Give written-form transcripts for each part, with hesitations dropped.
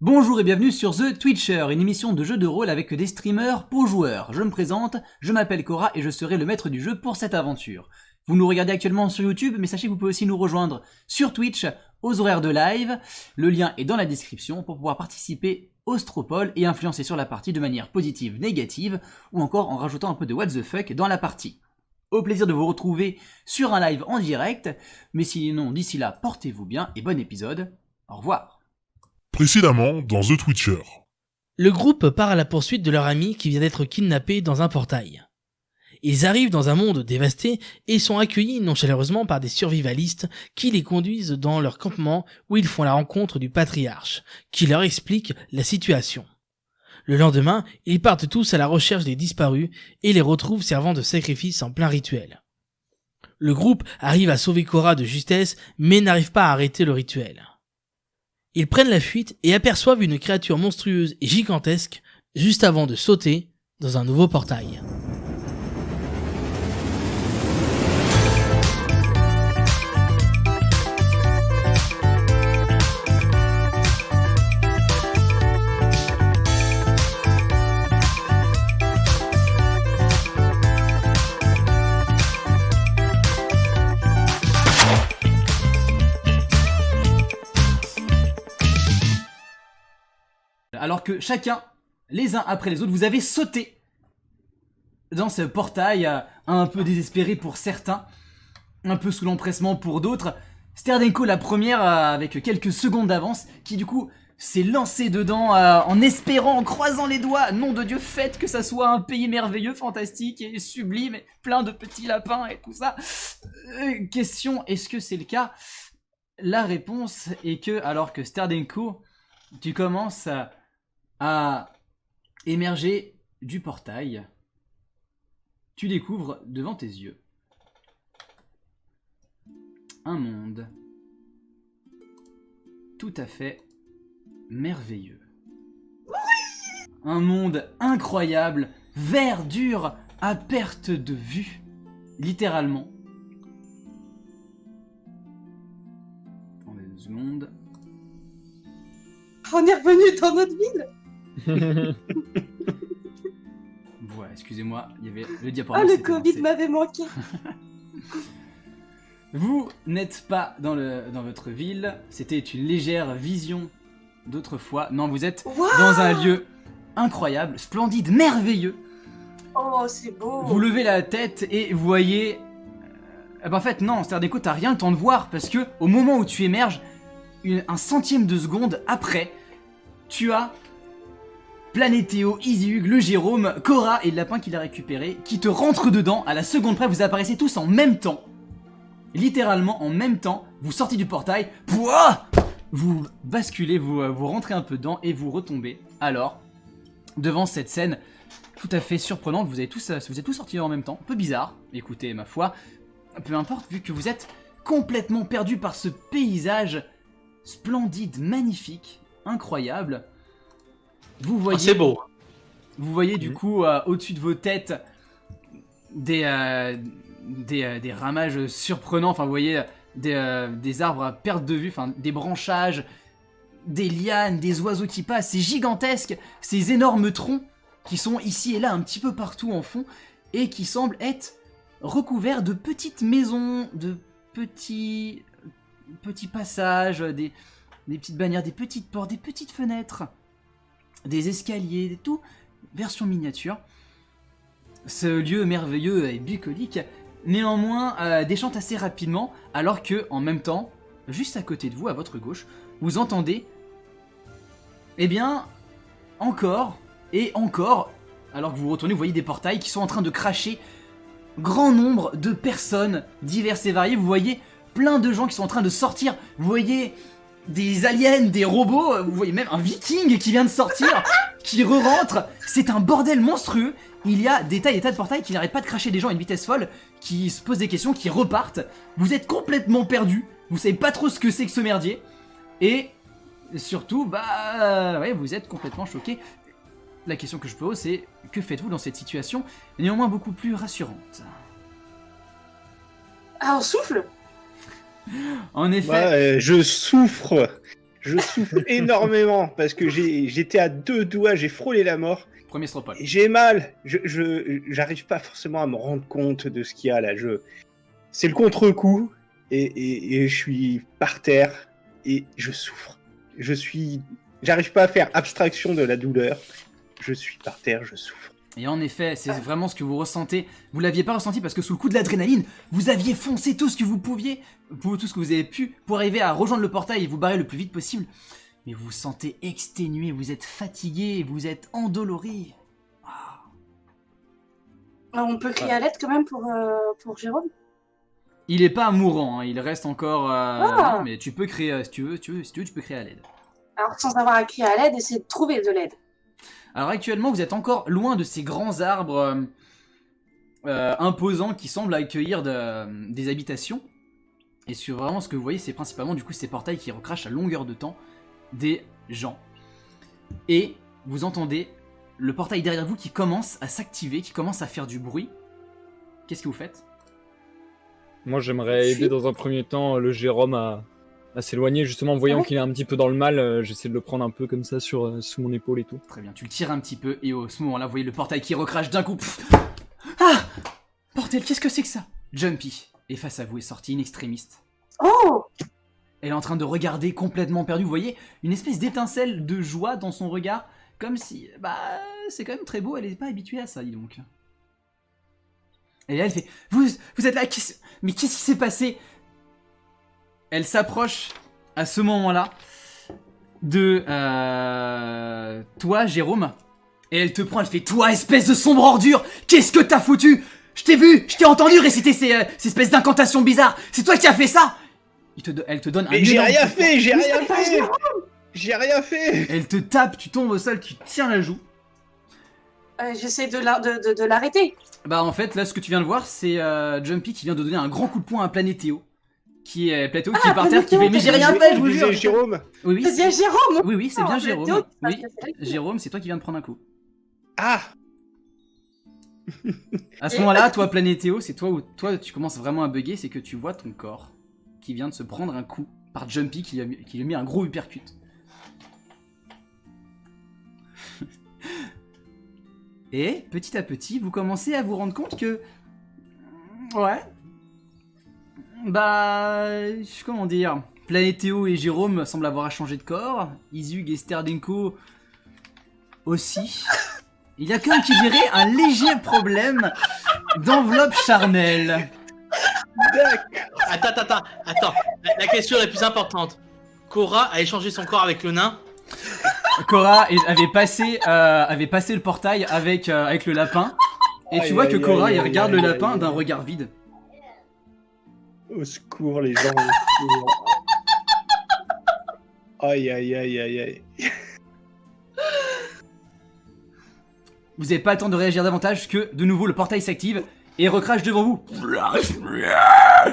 Bonjour et bienvenue sur The Twitcher, une émission de jeux de rôle avec des streamers pour joueurs. Je me présente, je m'appelle Cora et je serai le maître du jeu pour cette aventure. Vous nous regardez actuellement sur YouTube, mais sachez que vous pouvez aussi nous rejoindre sur Twitch aux horaires de live. Le lien est dans la description pour pouvoir participer au Stropole et influencer sur la partie de manière positive, négative, ou encore en rajoutant un peu de what the fuck dans la partie. Au plaisir de vous retrouver sur un live en direct, mais sinon d'ici là, portez-vous bien et bon épisode. Au revoir. Précédemment dans The Twitcher. Le groupe part à la poursuite de leur ami qui vient d'être kidnappé dans un portail. Ils arrivent dans un monde dévasté et sont accueillis nonchaleusement par des survivalistes qui les conduisent dans leur campement où ils font la rencontre du patriarche, qui leur explique la situation. Le lendemain, ils partent tous à la recherche des disparus et les retrouvent servant de sacrifice en plein rituel. Le groupe arrive à sauver Cora de justesse mais n'arrive pas à arrêter le rituel. Ils prennent la fuite et aperçoivent une créature monstrueuse et gigantesque juste avant de sauter dans un nouveau portail. Alors que chacun, les uns après les autres, vous avez sauté dans ce portail, un peu désespéré pour certains, un peu sous l'empressement pour d'autres. Sterdenko la première, avec quelques secondes d'avance, qui du coup s'est lancée dedans en espérant, en croisant les doigts. Nom de Dieu, faites que ça soit un pays merveilleux, fantastique et sublime, et plein de petits lapins et tout ça. Question, est-ce que c'est le cas? La réponse est que, alors que Sterdenko, tu commences à émerger du portail, tu découvres devant tes yeux un monde tout à fait merveilleux. Un monde incroyable, verdure à perte de vue, littéralement. Attendez 2 secondes. On est revenu dans notre ville. Voilà, excusez-moi, il y avait le Ah, diaporama. le s'était Covid lancé. m'avait manqué. Vous n'êtes pas dans votre ville, c'était une légère vision d'autrefois. Non, vous êtes Waouh. dans un lieu incroyable, splendide, merveilleux. Oh, c'est beau. Vous levez la tête et vous voyez... en fait, non, Sterdenko, t'as rien le temps de voir, parce que au moment où tu émerges, un centième de seconde après, tu as Planétéo, Iziug, le Jérôme, Cora et le lapin qu'il a récupéré, qui te rentrent dedans. À la seconde près, vous apparaissez tous en même temps. Littéralement en même temps, vous sortez du portail, pouah, vous basculez, vous rentrez un peu dedans et vous retombez. Alors, devant cette scène tout à fait surprenante, vous êtes tous sortis en même temps, un peu bizarre, écoutez ma foi, peu importe, vu que vous êtes complètement perdus par ce paysage splendide, magnifique, incroyable. Vous voyez, c'est beau. vous voyez du coup au-dessus de vos têtes des ramages surprenants, enfin vous voyez des arbres à perte de vue, enfin des branchages, des lianes, des oiseaux qui passent, c'est gigantesque, ces énormes troncs qui sont ici et là un petit peu partout en fond et qui semblent être recouverts de petites maisons, de petits passages, des petites bannières, des petites portes, des petites fenêtres, des escaliers, des tout, version miniature. Ce lieu merveilleux et bucolique, néanmoins, déchante assez rapidement, alors que, en même temps, juste à côté de vous, à votre gauche, vous entendez, eh bien, encore et encore, alors que vous retournez, vous voyez des portails qui sont en train de cracher grand nombre de personnes diverses et variées. Vous voyez plein de gens qui sont en train de sortir, vous voyez des aliens, des robots, vous voyez même un viking qui vient de sortir, qui re-rentre, c'est un bordel monstrueux. Il y a des tas et des tas de portails qui n'arrêtent pas de cracher des gens à une vitesse folle, qui se posent des questions, qui repartent. Vous êtes complètement perdus, vous savez pas trop ce que c'est que ce merdier, et surtout, ouais, vous êtes complètement choqués. La question que je pose, c'est que faites-vous dans cette situation, néanmoins beaucoup plus rassurante? Ah, on souffle. En effet, Ouais, je souffre Je souffre énormément parce que j'étais à 2 doigts, j'ai frôlé la mort. Premier stropole. Et j'ai mal. J'arrive pas forcément à me rendre compte de ce qu'il y a là. C'est le contre-coup et je suis par terre et je souffre. J'arrive pas à faire abstraction de la douleur. Je suis par terre, je souffre. Et en effet, c'est vraiment ce que vous ressentez. Vous l'aviez pas ressenti parce que sous le coup de l'adrénaline, vous aviez foncé tout ce que vous pouviez, tout ce que vous avez pu, pour arriver à rejoindre le portail et vous barrer le plus vite possible. Mais vous vous sentez exténué, vous êtes fatigué, vous êtes endolori. On peut crier à l'aide quand même pour Jérôme. Il est pas mourant, hein, il reste encore... Ah. non, mais tu peux créer, si tu veux, tu peux créer à l'aide. Alors sans avoir à crier à l'aide, essayer de trouver de l'aide. Alors actuellement, vous êtes encore loin de ces grands arbres imposants qui semblent accueillir des habitations. Et sur vraiment ce que vous voyez, c'est principalement du coup ces portails qui recrachent à longueur de temps des gens. Et vous entendez le portail derrière vous qui commence à s'activer, qui commence à faire du bruit. Qu'est-ce que vous faites? Moi, j'aimerais aider dans un premier temps le Jérôme à s'éloigner, justement, voyant qu'il est un petit peu dans le mal. J'essaie de le prendre un peu comme ça sous mon épaule et tout. Très bien, tu le tires un petit peu et au ce moment-là, vous voyez le portail qui recrache d'un coup. Ah! Bordel, qu'est-ce que c'est que ça? Jumpy est face à vous, est sorti in extrémiste. Oh! Elle est en train de regarder complètement perdue. Vous voyez une espèce d'étincelle de joie dans son regard. Comme si... Bah... C'est quand même très beau, elle n'est pas habituée à ça, dis donc. Et là, elle fait... Vous êtes là, mais qu'est-ce qui s'est passé? Elle s'approche à ce moment-là de toi, Jérôme. Et elle te prend, elle fait... Toi, espèce de sombre ordure, qu'est-ce que t'as foutu? Je t'ai vu, je t'ai entendu réciter ces espèces d'incantations bizarres. C'est toi qui as fait ça? Elle te donne un... Mais j'ai énorme rien coup de poing. fait, j'ai rien fait. J'ai rien fait. Elle te tape, tu tombes au sol, tu tiens la joue. J'essaie de l'arrêter. Bah en fait, là, ce que tu viens de voir, c'est Jumpy qui vient de donner un grand coup de poing à Planétéo. Qui est Planétéo qui est par terre, qui fait... Mais j'ai rien fait, je vous jure. C'est Jérôme. Oui, C'est bien Jérôme. oui, c'est bien Jérôme. Planétéo, Oui, c'est vrai que- Jérôme, c'est toi qui viens de prendre un coup. Ah. À ce moment-là, toi, Planétéo, c'est toi où toi tu commences vraiment à bugger, c'est que tu vois ton corps qui vient de se prendre un coup par Jumpy qui lui a mis un gros uppercut. Et petit à petit, vous commencez à vous rendre compte que... Ouais. Bah... Comment dire? Planétéo et Jérôme semblent avoir changé de corps. Izug et Sterdenko aussi. Il y a quand même qui dirait un léger problème d'enveloppe charnelle. Attends. La question la plus importante. Cora a échangé son corps avec le nain. Cora avait passé le portail avec le lapin. Et tu Aïe, vois que aïe, Cora, aïe, il aïe, regarde aïe, le aïe, lapin aïe. d'un regard vide. Au secours, les gens. Au secours. Aïe, aïe, aïe, aïe, aïe. Vous n'avez pas le temps de réagir davantage que, de nouveau, le portail s'active et recrache devant vous.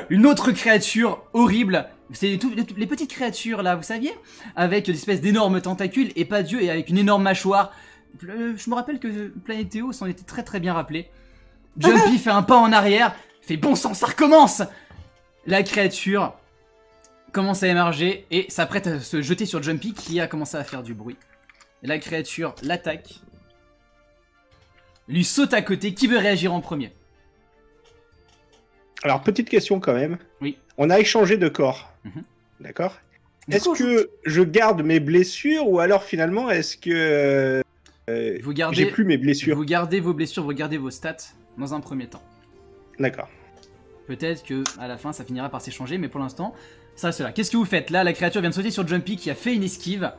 Une autre créature horrible. C'est les petites créatures là, vous saviez? Avec des espèces d'énormes tentacules et pas d'yeux et avec une énorme mâchoire. Je me rappelle que Planétéo s'en était très très bien rappelé. Jumpy fait un pas en arrière, fait bon sang, ça recommence! La créature commence à émerger et s'apprête à se jeter sur Jumpy qui a commencé à faire du bruit. La créature l'attaque. Lui saute à côté. Qui veut réagir en premier? Alors, petite question quand même. Oui. On a échangé de corps. Mhm. D'accord. Du Est-ce coup, que je garde mes blessures ou alors finalement est-ce que Vous gardez, j'ai plus mes blessures? vous gardez vos blessures, vous gardez vos stats dans un premier temps. D'accord. Peut-être que à la fin ça finira par s'échanger, mais pour l'instant, ça c'est là. Qu'est-ce que vous faites? Là, la créature vient de sauter sur Jumpy qui a fait une esquive.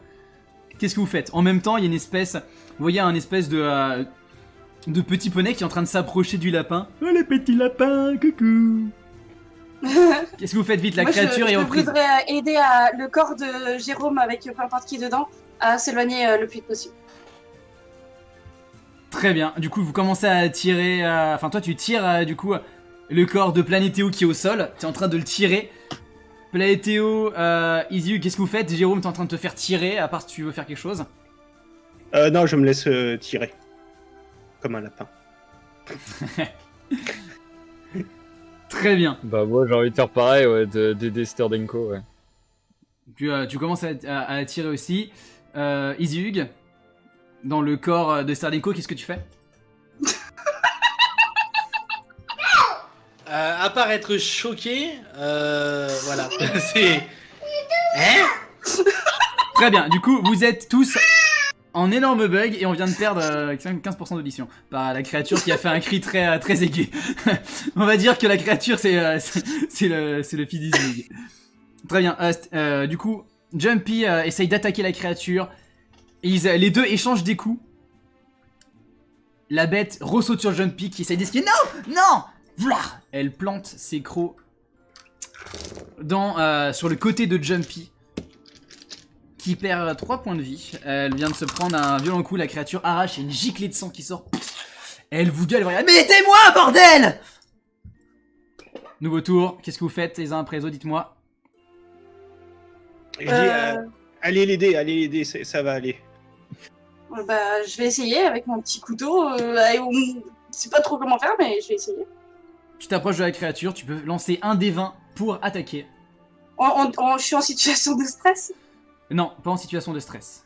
Qu'est-ce que vous faites? En même temps, il y a une espèce... Vous voyez un espèce de petit poney qui est en train de s'approcher du lapin. Oh les petits lapins, coucou. Qu'est-ce que vous faites vite? La Moi, créature est je reprise. voudrais aider le corps de Jérôme avec peu importe qui est dedans à s'éloigner le plus vite possible. Très bien. Du coup, vous commencez à tirer... Enfin, toi, tu tires du coup le corps de Planétéo qui est au sol. T'es en train de le tirer. Planétéo, Iziu, qu'est-ce que vous faites? Jérôme, t'es en train de te faire tirer, à part si tu veux faire quelque chose. Non, je me laisse tirer. Comme un lapin. Très bien. Bah moi j'ai envie de faire pareil, ouais, d'aider Sterdenko, ouais. Tu commences à tirer aussi. Izzyhug, dans le corps de Stardenko, qu'est-ce que tu fais? À part être choqué, voilà. C'est. Hein? Très bien, du coup, vous êtes tous en énorme bug et on vient de perdre 15% d'audition par la créature qui a fait un cri très, très aigu. On va dire que la créature, c'est le fils d'Izzyhug. Très bien, du coup, Jumpy essaye d'attaquer la créature. Et les deux échangent des coups. La bête ressaute sur Jumpy qui essaye d'esquiver. Non! Non! Vlah! Elle plante ses crocs sur le côté de Jumpy, qui perd 3 points de vie. Elle vient de se prendre un violent coup. La créature arrache une giclée de sang qui sort. Elle vous gueule. Mais aidez-moi, bordel! Nouveau tour. Qu'est-ce que vous faites les uns après les autres? Dites-moi. Je dis, allez l'aider, ça va aller. Bah, je vais essayer avec mon petit couteau. Je sais pas trop comment faire, mais je vais essayer. Tu t'approches de la créature. Tu peux lancer un des 20 pour attaquer. Je suis en situation de stress. Non, pas en situation de stress.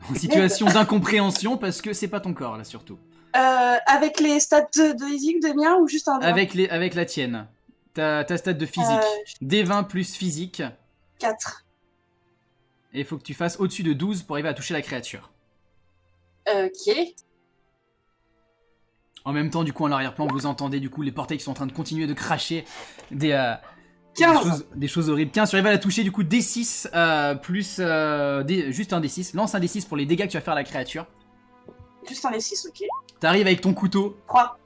En situation d'incompréhension parce que c'est pas ton corps là surtout. Avec les stats de Izzyhug de mien ou juste un des Avec la tienne. Ta stat de physique. D20 plus physique. 4. Et il faut que tu fasses au-dessus de 12 pour arriver à toucher la créature. Ok. En même temps, du coup, en arrière-plan, vous entendez du coup les portails qui sont en train de continuer de cracher des 15. Des choses horribles. 15, tu arrives à la toucher, du coup, D6 plus... juste un D6. Lance un D6 pour les dégâts que tu vas faire à la créature. Juste un D6, ok. T'arrives avec ton couteau. 3.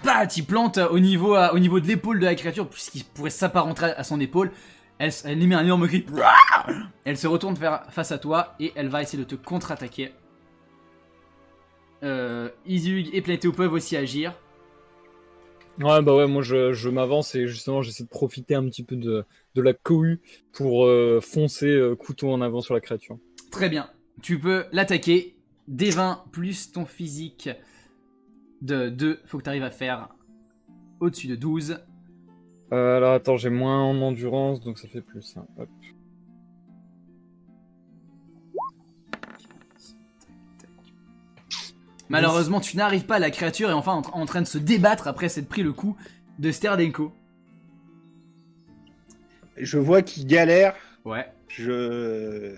Bah, tu plantes au niveau de l'épaule de la créature, puisqu'il pourrait s'apparenter à son épaule. Elle émet un énorme cri. Elle se retourne face à toi et elle va essayer de te contre-attaquer. Izzyhug et Planétéo peuvent aussi agir. Ouais, bah ouais, moi je m'avance et justement j'essaie de profiter un petit peu de la cohue pour foncer couteau en avant sur la créature. Très bien, tu peux l'attaquer. D20 plus ton physique de 2, faut que tu arrives à faire au-dessus de 12. Alors attends, j'ai moins en endurance donc ça fait plus. Hein. Hop. Malheureusement, tu n'arrives pas, la créature est enfin en train de se débattre après s'être pris le coup de Stardenko. Je vois qu'il galère. Ouais. Je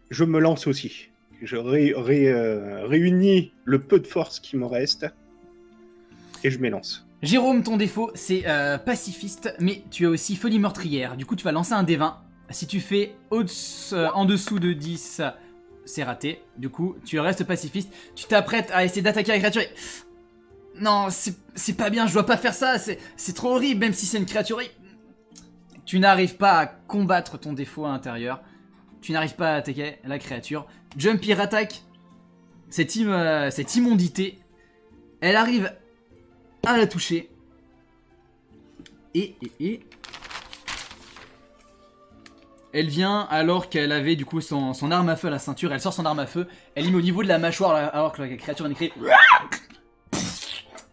me lance aussi. Je réunis le peu de force qui me reste et je m'élance. Jérôme, ton défaut, c'est pacifiste, mais tu as aussi folie meurtrière. Du coup, tu vas lancer un D20. Si tu fais en dessous de 10... c'est raté, du coup tu restes pacifiste, tu t'apprêtes à essayer d'attaquer la créature et... Non, c'est pas bien, je dois pas faire ça, c'est trop horrible, même si c'est une créature... Tu n'arrives pas à combattre ton défaut à l'intérieur, tu n'arrives pas à attaquer la créature. Jumpy attaque cette immondité, elle arrive à la toucher, et... Elle vient alors qu'elle avait du coup son arme à feu à la ceinture, elle sort son arme à feu, elle y met au niveau de la mâchoire alors que la créature vient de crier.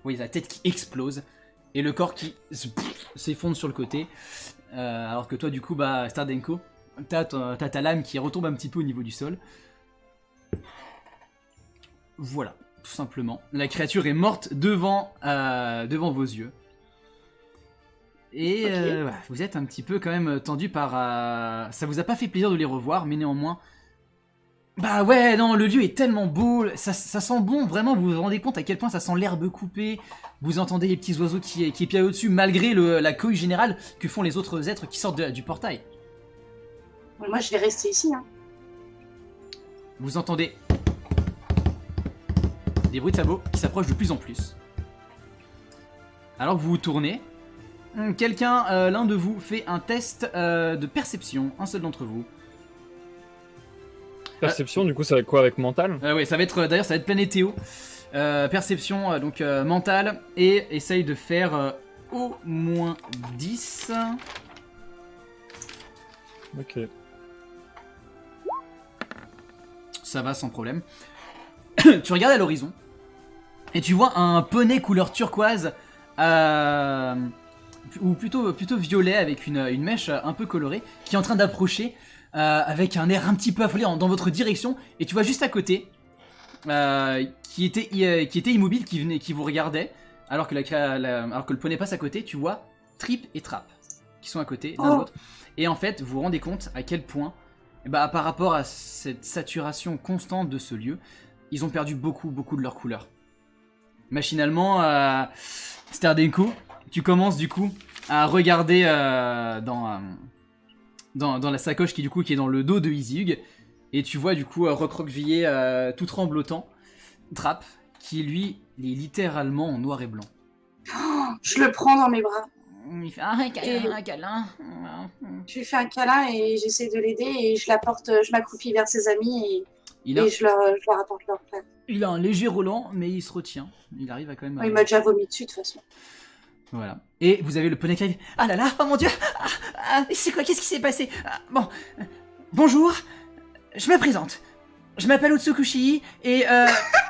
Oui, la tête qui explose et le corps qui s'effondre sur le côté. Alors que toi du coup, bah Stardenko, t'as ta lame qui retombe un petit peu au niveau du sol. Voilà, tout simplement. La créature est morte devant vos yeux. Et Okay. vous êtes un petit peu quand même tendu par... Ça vous a pas fait plaisir de les revoir, mais néanmoins... Bah ouais, non, le lieu est tellement beau, ça sent bon, vraiment, vous vous rendez compte à quel point ça sent l'herbe coupée, vous entendez les petits oiseaux qui épiaillent au-dessus, malgré la cohue générale que font les autres êtres qui sortent du portail. Moi, je vais rester ici. Hein. Vous entendez des bruits de sabots qui s'approchent de plus en plus. Alors que vous vous tournez... Quelqu'un, l'un de vous, fait un test de perception, un seul d'entre vous. Perception, du coup, ça va être quoi avec mental? Oui, ça va être Planétéo. Perception, donc mentale, et essaye de faire au moins 10. Ok. Ça va sans problème. Tu regardes à l'horizon, et tu vois un poney couleur turquoise, ou plutôt violet avec une mèche un peu colorée, qui est en train d'approcher. avec un air un petit peu affolé dans votre direction, et tu vois juste à côté, qui était immobile, qui vous regardait, alors que, alors que le poney passe à côté, tu vois Trip et Trap, qui sont à côté l'un de l'autre, et en fait vous vous rendez compte à quel point, par rapport à cette saturation constante de ce lieu, ils ont perdu beaucoup de leur couleur. Machinalement, Stardenko, tu commences du coup à regarder dans la sacoche qui est dans le dos de Izzyhug, et tu vois du coup recroquevillé, tout tremblotant, Trap, qui lui est littéralement en noir et blanc. Je le prends dans mes bras. Il fait un câlin. Je lui fais un câlin et j'essaie de l'aider et je m'accroupis vers ses amis et je leur apporte leur plat. Il a un léger Roland, mais il se retient. Il arrive à quand même... Il m'a déjà vomi dessus de toute façon. Voilà. Et vous avez le poney qui arrive. Ah là là, oh mon dieu, c'est quoi, qu'est-ce qui s'est passé? Bon, bonjour, je me présente. Je m'appelle Utsukushi et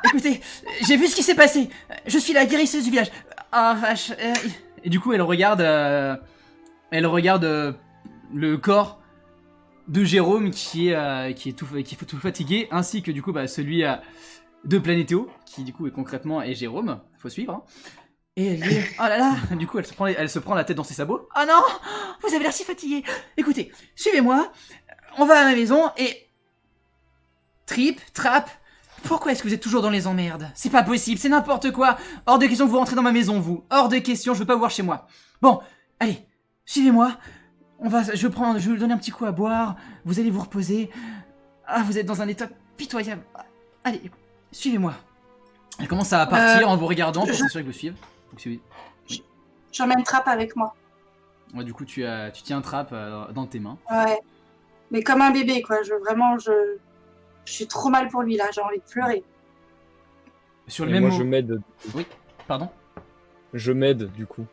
écoutez, j'ai vu ce qui s'est passé. Je suis la guérisseuse du village. Ah vache. Et du coup, elle regarde le corps de Jérôme qui est tout fatigué, ainsi que du coup celui de Planétéo, qui du coup est concrètement Jérôme. Faut suivre. Hein. Et elle dit, oh là là, du coup elle se prend la tête dans ses sabots. Oh non, vous avez l'air si fatigué. Écoutez, suivez-moi, on va à ma maison et... Trip, Trap, pourquoi est-ce que vous êtes toujours dans les emmerdes? C'est pas possible, c'est n'importe quoi. Hors de question que vous rentrez dans ma maison, vous. Hors de question, je veux pas vous voir chez moi. Bon, allez, suivez-moi. Je vais vous donner un petit coup à boire. Vous allez vous reposer. Ah, vous êtes dans un état pitoyable. Allez, suivez-moi. Elle commence à partir en vous regardant pour s'assurer que vous suivez. J'emmène Trap avec moi. Ouais, du coup, tu tiens Trap dans tes mains. Ouais. Mais comme un bébé, quoi. Je suis trop mal pour lui, là. J'ai envie de pleurer. Sur le Et même moi, mot... je m'aide. Oui, pardon. Je m'aide, du coup.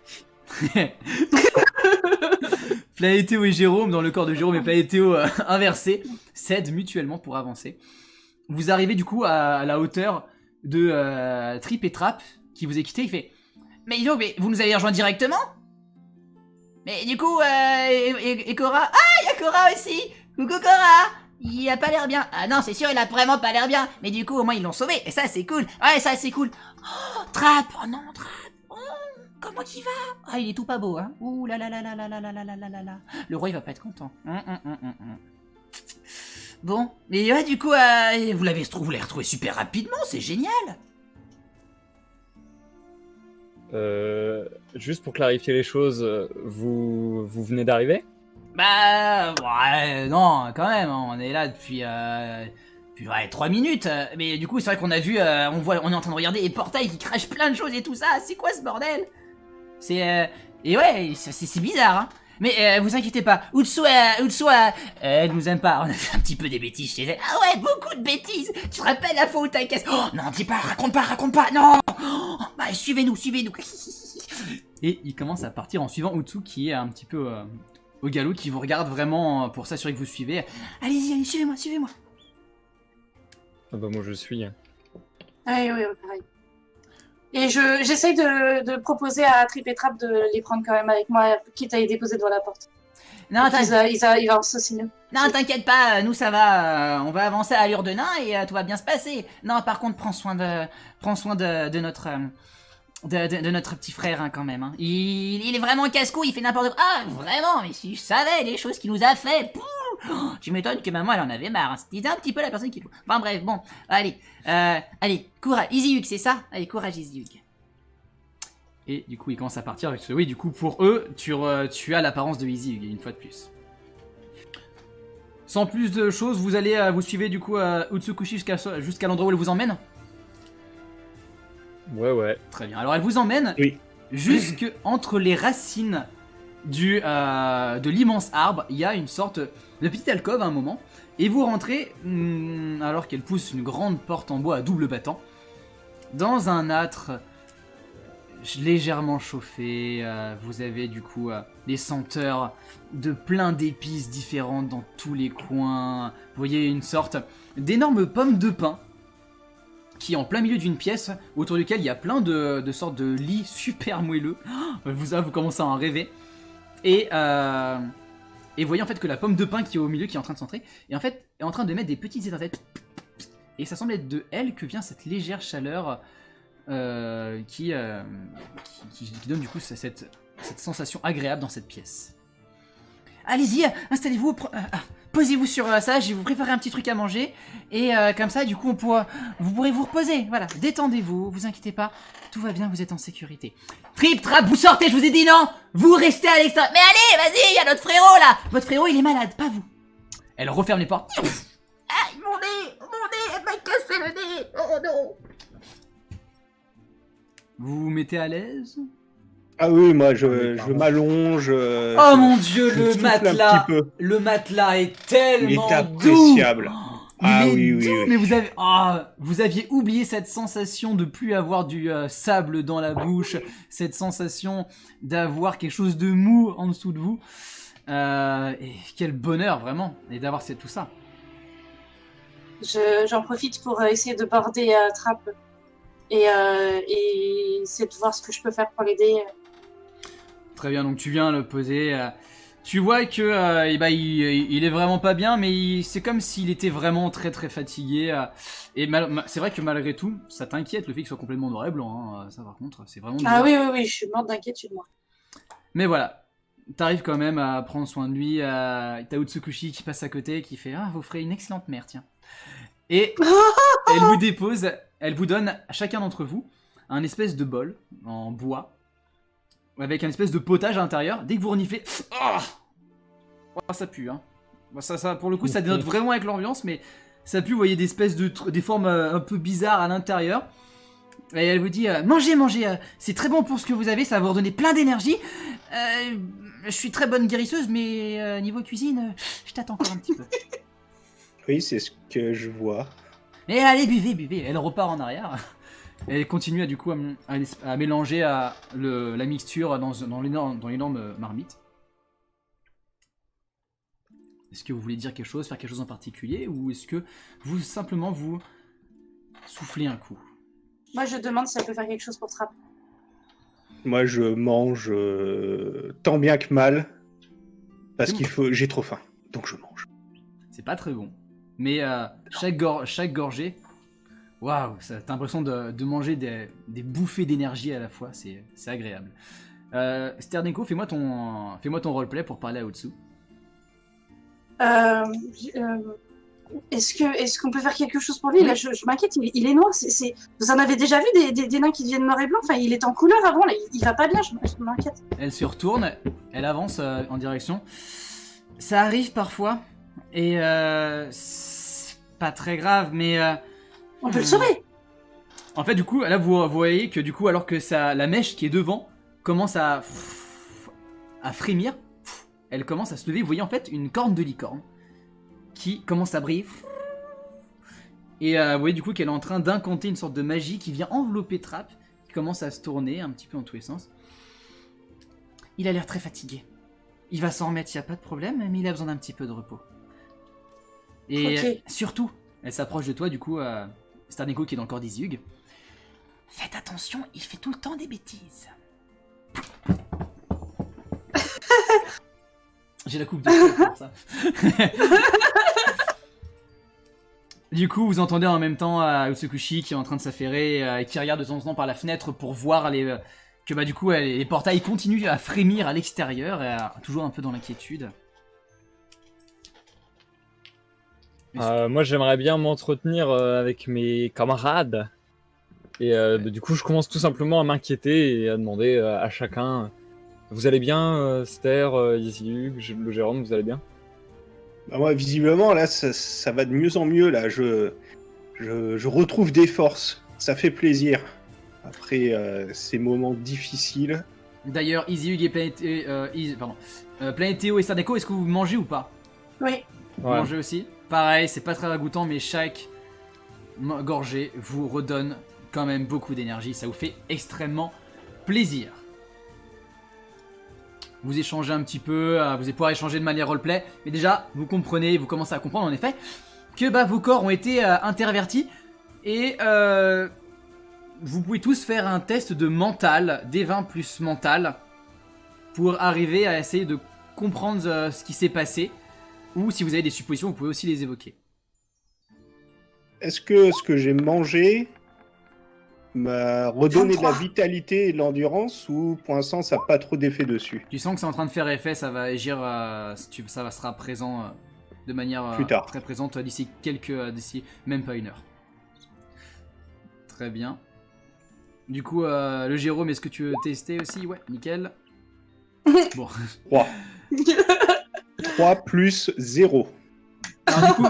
Planétéo et Jérôme, dans le corps de Jérôme et Planétéo inversé, s'aident mutuellement pour avancer. Vous arrivez du coup à la hauteur de Trip et Trap, qui vous est quitté. Il fait, mais vous nous avez rejoint directement? Mais du coup, et Cora? Ah, il y a Cora aussi! Coucou Cora! Il a pas l'air bien. Ah non, c'est sûr, il a vraiment pas l'air bien. Mais du coup, au moins, ils l'ont sauvé. Et ça, c'est cool. Ouais, ça, c'est cool. Oh, Trap! Oh non, Trap! Oh, comment il va? Ah, il est tout pas beau, hein. Ouh là là là là là là là là là là là là. Le roi, il va pas être content. Bon, mais ouais, du coup, vous l'avez retrouvé super rapidement. C'est génial. Juste pour clarifier les choses, vous venez d'arriver? Bah, ouais, non, quand même, on est là depuis 3 minutes, mais du coup, c'est vrai qu'on a vu, on est en train de regarder les portails qui crachent plein de choses et tout ça, c'est quoi ce bordel? Et ouais, c'est bizarre, hein. Mais vous inquiétez pas, Utsu, elle nous aime pas, on a fait un petit peu des bêtises chez elle. Ah ouais, beaucoup de bêtises. Tu te rappelles la fois où t'as cassé... Oh, non, dis pas, raconte pas, non. Oh, bah, suivez-nous. Et il commence à partir en suivant Utsu qui est un petit peu au galop, qui vous regarde vraiment pour s'assurer que vous suivez. Allez, suivez-moi. Ah bah moi je suis. Oui, pareil. Et j'essaye de proposer à Trip et Trap de les prendre quand même avec moi, quitte à les déposer devant la porte. Non, ils avancent aussi mieux. Non, t'inquiète pas, nous ça va, on va avancer à l'allure de nain et tout va bien se passer. Non, par contre, prends soin de notre petit frère, hein, quand même. Hein. Il est vraiment casse-couille, il fait n'importe quoi. Ah, vraiment, mais si je savais les choses qu'il nous a fait. Tu m'étonnes que maman, elle en avait marre. Hein. C'était un petit peu la personne qui... Enfin bref, bon, allez, courage, Izzyhug, c'est ça? Allez, courage, Izzyhug. Et du coup, il commence à partir avec ce... Oui, du coup, pour eux, tu as l'apparence de Izzyhug, une fois de plus. Sans plus de choses, vous suivez du coup Utsukushi jusqu'à l'endroit où elle vous emmène? Ouais. Très bien. Alors elle vous emmène jusque entre les racines de l'immense arbre. Il y a une sorte de petite alcôve à un moment. Et vous rentrez, alors qu'elle pousse une grande porte en bois à double battant, dans un âtre légèrement chauffé. Vous avez du coup des senteurs de plein d'épices différentes dans tous les coins. Vous voyez une sorte d'énorme pomme de pin qui est en plein milieu d'une pièce autour duquel il y a plein de sortes de lits super moelleux. Vous commencez à en rêver. Et Et vous voyez en fait que la pomme de pin qui est au milieu, qui est en train de centrer, est en fait est en train de mettre des petites étincelles. Et ça semble être de elle que vient cette légère chaleur qui donne du coup cette sensation agréable dans cette pièce. Allez-y, installez-vous, posez-vous sur ça, je vais vous préparer un petit truc à manger. Et comme ça, du coup, vous pourrez vous reposer. Voilà, détendez-vous, vous inquiétez pas, tout va bien, vous êtes en sécurité. Trip, Trap, vous sortez, je vous ai dit non. Vous restez à l'extérieur. Mais allez, vas-y, il y a notre frérot là. Votre frérot, il est malade, pas vous. Elle referme les portes. Aïe, mon nez, elle m'a cassé le nez. Oh non. Vous vous mettez à l'aise? Ah oui, moi je m'allonge. Oh mon dieu, je le souffle un matelas. petit peu. Le matelas est Il tellement est appréciable. Ah Il est oui, doux, oui, oui. mais vous aviez oublié cette sensation de plus avoir du sable dans la bouche, cette sensation d'avoir quelque chose de mou en dessous de vous. Et quel bonheur vraiment, et d'avoir tout ça. J'en profite pour essayer de border Trap et essayer de voir ce que je peux faire pour l'aider. Très bien, donc tu viens le poser. Tu vois que il est vraiment pas bien, mais c'est comme s'il était vraiment très très fatigué. Et c'est vrai que malgré tout, ça t'inquiète le fait qu'il soit complètement noir et blanc. Ça par contre, c'est vraiment Ah bizarre. oui, je suis morte d'inquiétude, moi. Mais voilà, t'arrives quand même à prendre soin de lui. T'as Utsukushi qui passe à côté, qui fait « Ah, vous ferez une excellente mère, tiens. » Et elle vous dépose, elle vous donne à chacun d'entre vous un espèce de bol en bois avec un espèce de potage à l'intérieur. Dès que vous reniflez, ça pue, hein. Ça, pour le coup, ça dénote vraiment avec l'ambiance, mais ça pue. Vous voyez des formes un peu bizarres à l'intérieur. Et elle vous dit mangez, c'est très bon pour ce que vous avez, ça va vous redonner plein d'énergie. Je suis très bonne guérisseuse, mais niveau cuisine, je t'attends encore un petit peu. Oui, c'est ce que je vois. Et allez, buvez. Elle repart en arrière. Elle continue à mélanger la mixture dans l'énorme marmite. Est-ce que vous voulez dire quelque chose, faire quelque chose en particulier, ou est-ce que vous simplement vous soufflez un coup? Moi, je demande si elle peut faire quelque chose pour Trap. Moi, je mange tant bien que mal parce j'ai trop faim, donc je mange. C'est pas très bon, mais chaque gorgée, waouh, t'as l'impression de manger des bouffées d'énergie à la fois, c'est agréable. Sterneko, fais-moi ton roleplay pour parler à Otsu. Est-ce qu'on peut faire quelque chose pour lui? Là, je m'inquiète, il est noir. Vous en avez déjà vu des nains qui deviennent noir et blanc? Enfin, il était en couleur avant, là, il va pas bien, je m'inquiète. Elle se retourne, elle avance en direction. Ça arrive parfois, et c'est pas très grave, mais... On peut le sauver. En fait, du coup, là, vous voyez que du coup, alors que la mèche qui est devant commence à frémir, elle commence à se lever. Vous voyez en fait une corne de licorne qui commence à briller. Et vous voyez du coup qu'elle est en train d'incanter une sorte de magie qui vient envelopper Trap, qui commence à se tourner un petit peu en tous les sens. Il a l'air très fatigué. Il va s'en remettre, il n'y a pas de problème, mais il a besoin d'un petit peu de repos. Et surtout, elle s'approche de toi, du coup, Sterneko qui est dans le corps d'Izyug. Faites attention, il fait tout le temps des bêtises. J'ai la coupe de feu pour ça. Du coup, vous entendez en même temps Utsukushi qui est en train de s'affairer et qui regarde de temps en temps par la fenêtre pour voir que du coup les portails continuent à frémir à l'extérieur et toujours un peu dans l'inquiétude. Moi, j'aimerais bien m'entretenir avec mes camarades. Et du coup, je commence tout simplement à m'inquiéter et à demander à chacun vous allez bien, Ster, Izyug, le Jérôme, vous allez bien? Bah moi, visiblement, là, ça va de mieux en mieux. Là, je retrouve des forces. Ça fait plaisir. Après ces moments difficiles. D'ailleurs, Izyug et Planétéo et Sterneko, est-ce que vous mangez ou pas? Oui. Vous mangez aussi? Pareil, c'est pas très ragoûtant, mais chaque gorgée vous redonne quand même beaucoup d'énergie. Ça vous fait extrêmement plaisir. Vous échangez un petit peu, vous allez pouvoir échanger de manière roleplay, mais déjà, vous commencez à comprendre en effet que vos corps ont été intervertis et vous pouvez tous faire un test de mental, D20 plus mental, pour arriver à essayer de comprendre ce qui s'est passé, ou si vous avez des suppositions, vous pouvez aussi les évoquer. Est-ce que ce que j'ai mangé m'a redonné de la 23. vitalité et de l'endurance ou pour l'instant ça n'a pas trop d'effet dessus? Tu sens que c'est en train de faire effet, ça va agir, ça sera présent de manière Plus tard. très présente d'ici d'ici même pas une heure. Très bien. Du coup, le Jérôme, est-ce que tu veux tester aussi? Ouais, nickel. Bon. 3. 3 plus 0. Alors du coup,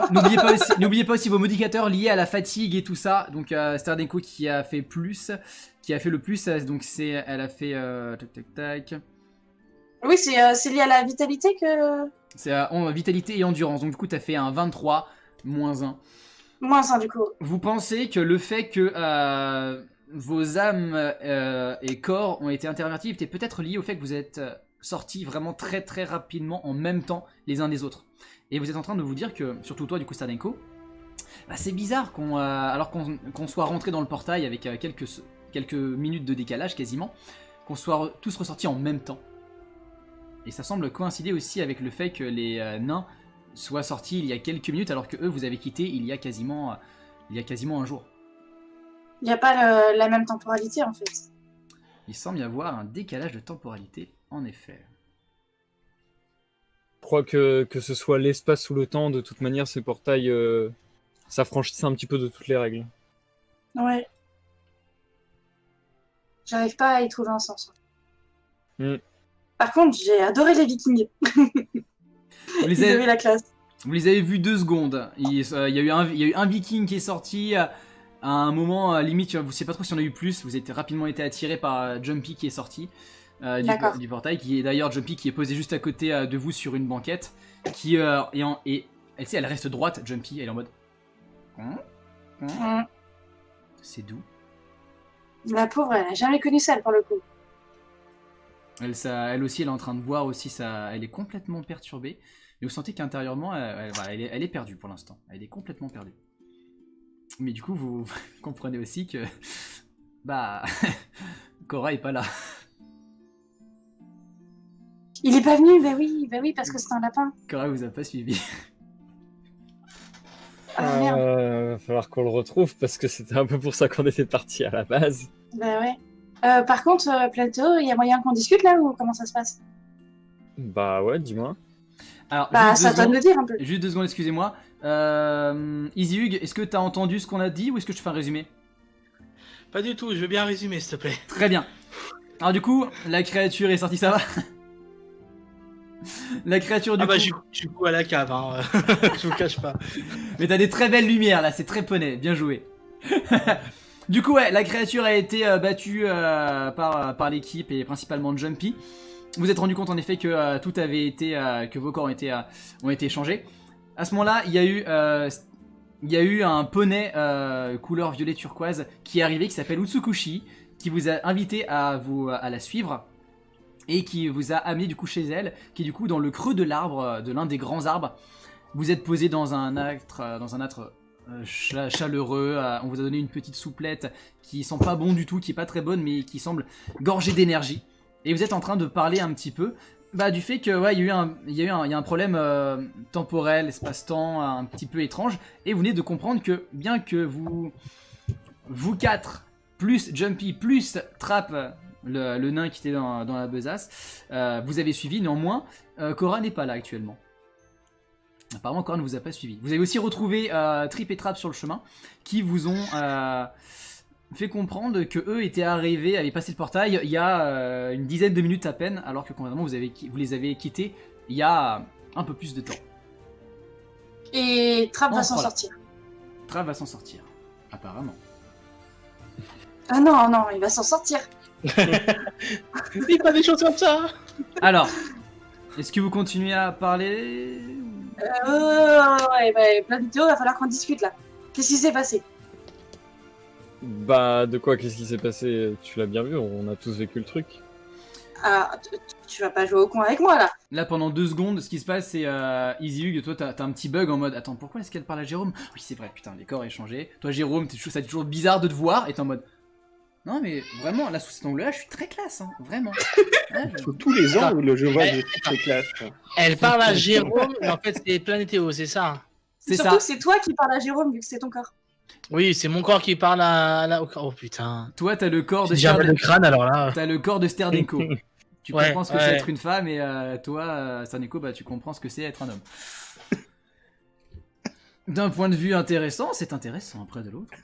n'oubliez pas aussi vos modificateurs liés à la fatigue et tout ça. Donc Stardenko qui a fait le plus, donc elle a fait tac tac tac. Oui, c'est lié à la vitalité que... C'est en vitalité et endurance. Donc du coup, t'as fait un 23 moins 1. Moins ça, du coup. Vous pensez que le fait que vos âmes et corps ont été intervertis était peut-être lié au fait que vous êtes sortis vraiment très très rapidement en même temps les uns des autres. Et vous êtes en train de vous dire que, surtout toi du coup Stardenko, bah, c'est bizarre alors qu'on soit rentré dans le portail avec quelques minutes de décalage quasiment, qu'on soit tous ressortis en même temps. Et ça semble coïncider aussi avec le fait que les nains soient sortis il y a quelques minutes alors que eux vous avez quitté il y a quasiment un jour. Il n'y a pas la même temporalité, en fait. Il semble y avoir un décalage de temporalité, en effet. Je crois que ce soit l'espace ou le temps, de toute manière, ces portails s'affranchissent un petit peu de toutes les règles. Ouais. J'arrive pas à y trouver un sens. Mm. Par contre, j'ai adoré les Vikings. Vous les Ils avez, avaient la classe. vous les avez vus 2 secondes. Il y a eu un viking qui est sorti à un moment, limite, vous ne savez pas trop si on a eu plus. Vous avez rapidement été attiré par Jumpy qui est sorti D'accord. du portail. Qui est d'ailleurs Jumpy qui est posé juste à côté de vous sur une banquette. Qui elle reste droite, Jumpy. Elle est en mode. Mm. C'est doux. La pauvre, elle a jamais connu ça, pour le coup. Elle aussi, elle est en train de boire aussi. Elle est complètement perturbée. Mais vous sentez qu'intérieurement, elle est perdue pour l'instant. Elle est complètement perdue. Mais du coup, vous comprenez aussi que. Bah. Cora est pas là. Il est pas venu, bah oui, parce que c'est un lapin. Cora vous a pas suivi. Ah merde, Va falloir qu'on le retrouve parce que c'était un peu pour ça qu'on était parti à la base. bah ouais. Par contre, Plateau, il y a moyen qu'on discute là ou comment ça se passe? Bah ouais, dis-moi. Alors, Bah, juste ça deux doit me le secondes. dire un peu. Juste 2 secondes, excusez-moi. Easy Hug, est-ce que t'as entendu ce qu'on a dit ou est-ce que je te fais un résumé? Pas du tout, je veux bien résumer, s'il te plaît. Très bien. Alors du coup, la créature est sortie, ça va? La créature du Ah bah, coup... je suis à la cave, hein. Je vous cache pas. Mais t'as des très belles lumières là, c'est très poney, bien joué. Du coup ouais, la créature a été battue par l'équipe et principalement Jumpy. Vous vous êtes rendu compte en effet que tout avait été, que vos corps ont été échangés. À ce moment-là, il y a eu un poney couleur violet turquoise qui est arrivé, qui s'appelle Utsukushi, qui vous a invité à la suivre et qui vous a amené du coup chez elle, qui est du coup dans le creux de l'arbre, de l'un des grands arbres. Vous êtes posé dans un âtre chaleureux, on vous a donné une petite souplette qui sent pas bon du tout, qui est pas très bonne mais qui semble gorgée d'énergie. Et vous êtes en train de parler un petit peu du fait que ouais, il y a un problème temporel, espace-temps un petit peu étrange, et vous venez de comprendre que bien que vous quatre plus Jumpy plus Trap, le nain qui était dans la besace, vous avez suivi, néanmoins Cora n'est pas là actuellement. Apparemment Cora ne vous a pas suivi. Vous avez aussi retrouvé Trip et Trap sur le chemin qui vous ont fait comprendre que eux étaient arrivés, avaient passé le portail il y a une dizaine de minutes à peine, alors que concrètement vous les avez quittés il y a un peu plus de temps. Et Trap va s'en Voilà. sortir. Trap va s'en sortir, apparemment. Ah non, non, il va s'en sortir. Dis pas des choses comme ça. Alors, est-ce que vous continuez à parler? Ouais, bah, plein de vidéos, il va falloir qu'on discute là. Qu'est-ce qui s'est passé? Bah, de quoi? Qu'est-ce qui s'est passé? Tu l'as bien vu, on a tous vécu le truc. Ah, tu vas pas jouer au con avec moi là. Là, pendant 2 secondes, ce qui se passe, c'est Easy Hug, toi, t'as un petit bug en mode attends, pourquoi est-ce qu'elle parle à Jérôme? Oui, c'est vrai, putain, les corps échangés. Toi, Jérôme, ça toujours bizarre de te voir, et t'es en mode Non, mais vraiment, là, sous cet angle-là, je suis très classe, hein, vraiment. Ouais, je- Tous les ans, je vois Eh, que c'est classe. Elle parle à Jérôme, mais en fait c'est Planétéo, c'est ça? C'est Surtout ça. que c'est toi qui parles à Jérôme, vu que c'est ton corps. Oui, c'est mon corps qui parle à Oh putain. Toi, t'as le corps de J'ai mal Stern... de crâne alors là. T'as le corps de Sterneko. Tu Ouais, comprends ce que ouais. c'est être une femme, et toi, Sterneko, bah, tu comprends ce que c'est être un homme. D'un point de vue intéressant, c'est intéressant après de l'autre.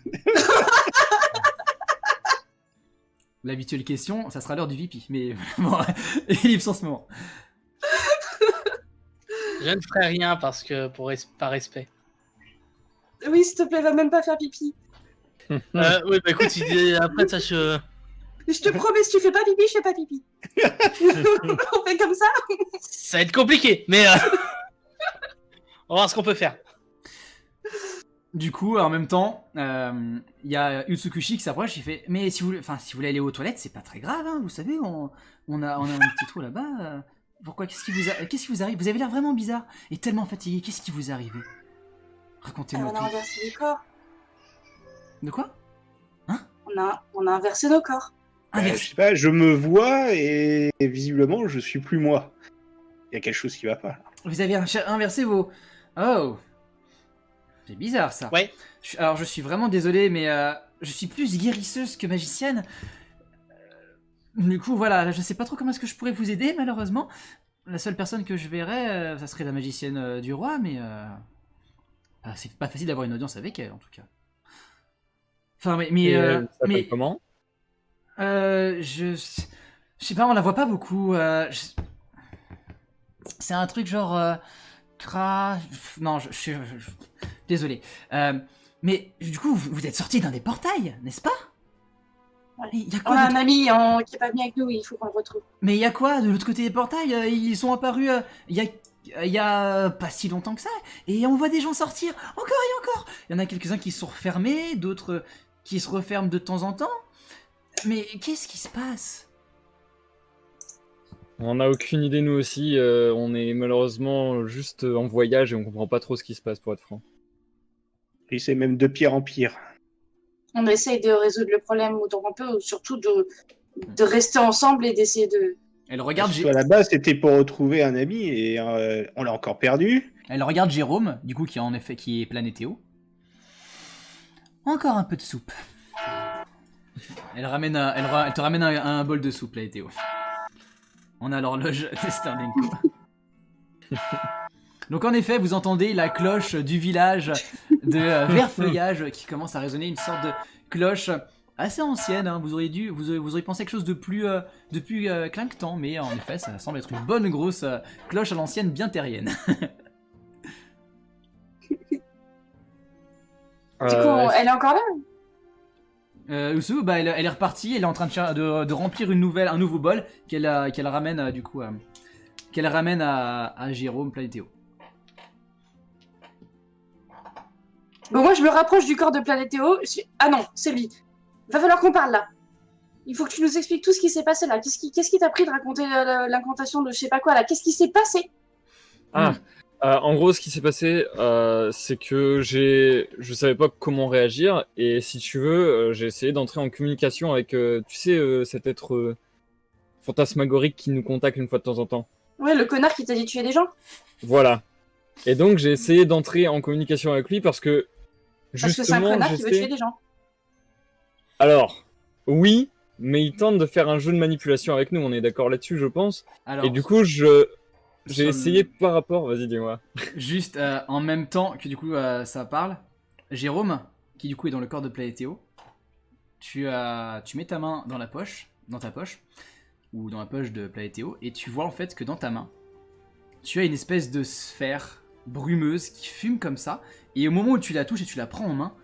L'habituelle question, ça sera l'heure du VP, mais bon, ellipse en ce moment. Je ne ferai rien parce que par respect. Oui, s'il te plaît, va même pas faire pipi. Oui, bah écoute, si après ça je. Je te promets, si tu fais pas pipi, je fais pas pipi. On fait comme ça. Ça va être compliqué, mais on va voir ce qu'on peut faire. Du coup, en même temps, il y a Utsukushi qui s'approche, il fait mais si vous voulez aller aux toilettes, c'est pas très grave, hein, vous savez, on a un petit trou là-bas. Pourquoi qu'est-ce qui vous arrive? Vous avez l'air vraiment bizarre et tellement fatigué. Qu'est-ce qui vous est arrivé? Racontez-moi On a tout. inversé les corps. De quoi? On a inversé nos corps. Je sais pas, je me vois et visiblement, je suis plus moi. Il y a quelque chose qui va pas. Vous avez inversé vos... Oh. C'est bizarre ça. Ouais. Alors je suis vraiment désolé, mais je suis plus guérisseuse que magicienne. Du coup, voilà, je sais pas trop comment est-ce que je pourrais vous aider, malheureusement. La seule personne que je verrais, ça serait la magicienne du roi, mais... c'est pas facile d'avoir une audience avec elle, en tout cas. Enfin, mais Elle s'appelle mais comment? je sais pas, on la voit pas beaucoup. C'est un truc genre non, désolé. Mais du coup, vous êtes sorti d'un des portails, n'est-ce pas? Ouais. Il y a On quoi a d'autre? un ami qui est pas venu avec nous, il faut qu'on le retrouve. Mais il y a quoi de l'autre côté des portails? Ils sont apparus il y a pas si longtemps que ça, et on voit des gens sortir encore et encore. Il y en a quelques-uns qui se sont refermés, d'autres qui se referment de temps en temps. Mais qu'est-ce qui se passe? On n'a aucune idée, nous aussi. On est malheureusement juste en voyage et on comprend pas trop ce qui se passe, pour être franc. Et c'est même de pire en pire. On essaye de résoudre le problème autant qu'on peut, ou surtout de rester ensemble et d'essayer de... Elle regarde, Parce que à la base, c'était pour retrouver un ami et on l'a encore perdu. Elle regarde Jérôme, du coup, qui est Planétéo. Encore un peu de soupe. Elle te ramène un bol de soupe, Planétéo. On a l'horloge de Sterlinko. Donc en effet, vous entendez la cloche du village de Verfeuillage qui commence à résonner, une sorte de cloche assez ancienne. Hein. Vous auriez pensé à quelque chose de plus clinquetant, mais en effet, ça semble être une bonne grosse cloche à l'ancienne bien terrienne. Du coup, elle est encore là? Usu, bah, elle est repartie, elle est en train de remplir un nouveau bol qu'elle ramène du coup qu'elle ramène à Jérôme Planétéo. Bon, moi, je me rapproche du corps de Planétéo. Ah non, c'est lui. Va falloir qu'on parle, là. Il faut que tu nous expliques tout ce qui s'est passé, là. Qu'est-ce qui t'a pris de raconter l'incantation de je sais pas quoi, là? Qu'est-ce qui s'est passé? En gros, ce qui s'est passé, c'est que je savais pas comment réagir, et si tu veux, j'ai essayé d'entrer en communication avec, tu sais, cet être fantasmagorique qui nous contacte une fois de temps en temps. Ouais, le connard qui t'a dit de tuer des gens. Voilà. Et donc, j'ai essayé d'entrer en communication avec lui parce que, Parce que c'est un justement, connard qui veut tuer des gens. Alors, oui, mais il tente de faire un jeu de manipulation avec nous, on est d'accord là-dessus, je pense. Alors, Et du coup, j'ai essayé par rapport... Vas-y, dis-moi. juste en même temps que du coup ça parle, Jérôme, qui du coup est dans le corps de Planétéo, tu mets ta main dans ta poche, ou dans la poche de Planétéo, et tu vois en fait que dans ta main, tu as une espèce de sphère brumeuse qui fume comme ça, et au moment où tu la touches et tu la prends en main,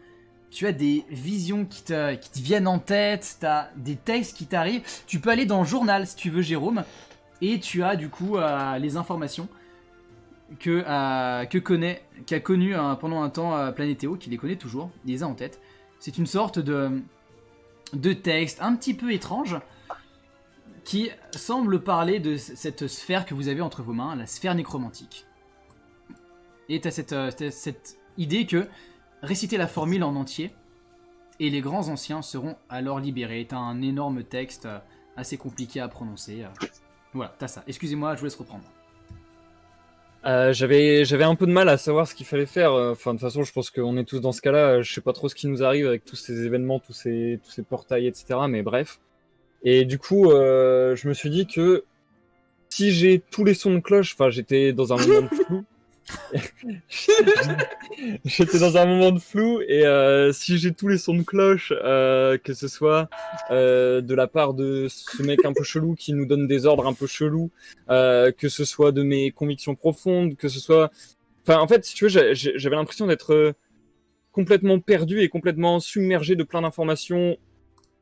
tu as des visions qui te viennent en tête, tu as des textes qui t'arrivent, tu peux aller dans le journal si tu veux Jérôme, et tu as du coup les informations qu'a connu pendant un temps Planétéo, qui les connaît toujours, il les a en tête. C'est une sorte de texte un petit peu étrange qui semble parler de cette sphère que vous avez entre vos mains, la sphère nécromantique. Et t'as cette idée que réciter la formule en entier et les grands anciens seront alors libérés. T'as un énorme texte assez compliqué à prononcer. Voilà, t'as ça. Excusez-moi, je vous laisse reprendre. J'avais un peu de mal à savoir ce qu'il fallait faire. Enfin, de toute façon, je pense qu'on est tous dans ce cas-là. Je sais pas trop ce qui nous arrive avec tous ces événements, tous ces portails, etc. Mais bref. Et du coup, je me suis dit que si j'ai tous les sons de cloche, enfin, j'étais dans un moment de flou. J'étais dans un moment de flou et si j'ai tous les sons de cloche, que ce soit de la part de ce mec un peu chelou qui nous donne des ordres un peu chelous, que ce soit de mes convictions profondes, que ce soit... Enfin, en fait, si tu veux, j'avais l'impression d'être complètement perdu et complètement submergé de plein d'informations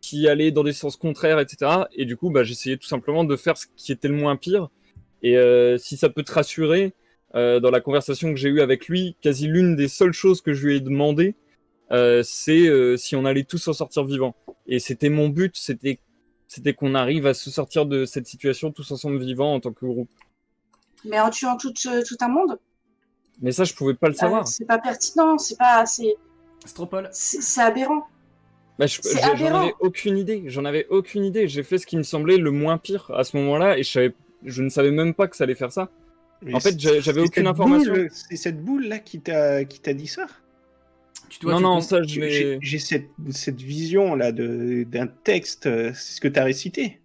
qui allaient dans des sens contraires, etc. Et du coup, bah, j'essayais tout simplement de faire ce qui était le moins pire. Et si ça peut te rassurer, dans la conversation que j'ai eue avec lui, quasi l'une des seules choses que je lui ai demandé, c'est si on allait tous s'en sortir vivants. Et c'était mon but, c'était qu'on arrive à se sortir de cette situation tous ensemble vivants en tant que groupe. Mais en tuant tout un monde, Mais ça, je pouvais pas le savoir. c'est pas pertinent, c'est pas... Stropole. C'est aberrant. Bah, C'est j'en aberrant. avais aucune idée. J'ai fait ce qui me semblait le moins pire à ce moment-là et je ne savais même pas que ça allait faire ça. Mais En fait, c'est j'avais aucune cette information. C'est cette boule-là qui t'a dit ça? Non, ça, je l'ai... J'ai cette vision-là d'un texte, c'est ce que t'as récité.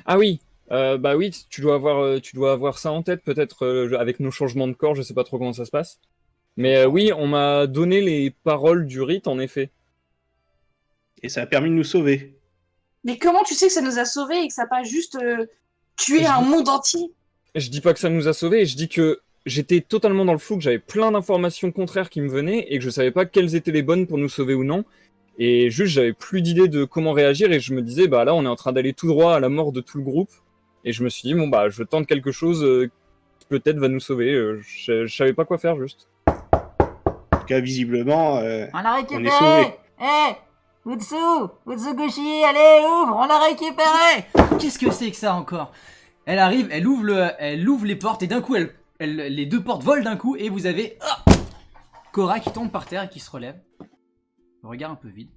Ah oui, bah oui, tu dois avoir ça en tête, peut-être avec nos changements de corps, je sais pas trop comment ça se passe. Mais oui, on m'a donné les paroles du rite, en effet. Et ça a permis de nous sauver. Mais comment tu sais que ça nous a sauvés et que ça n'a pas juste tué un monde entier? Je dis pas que ça nous a sauvés, je dis que j'étais totalement dans le flou, que j'avais plein d'informations contraires qui me venaient et que je savais pas quelles étaient les bonnes pour nous sauver ou non. Et juste, j'avais plus d'idée de comment réagir et je me disais, bah là, on est en train d'aller tout droit à la mort de tout le groupe. Et je me suis dit, bon, bah, je tente quelque chose qui peut-être va nous sauver. Je savais pas quoi faire, juste. En tout cas, visiblement, On l'a on est récupéré. sauvés. Utsu Goshi, allez, ouvre, on l'a récupéré. Qu'est-ce que c'est que ça encore? Elle arrive, elle ouvre les portes et d'un coup, les deux portes volent d'un coup et vous avez Cora qui tombe par terre et qui se relève. Le regard un peu vide.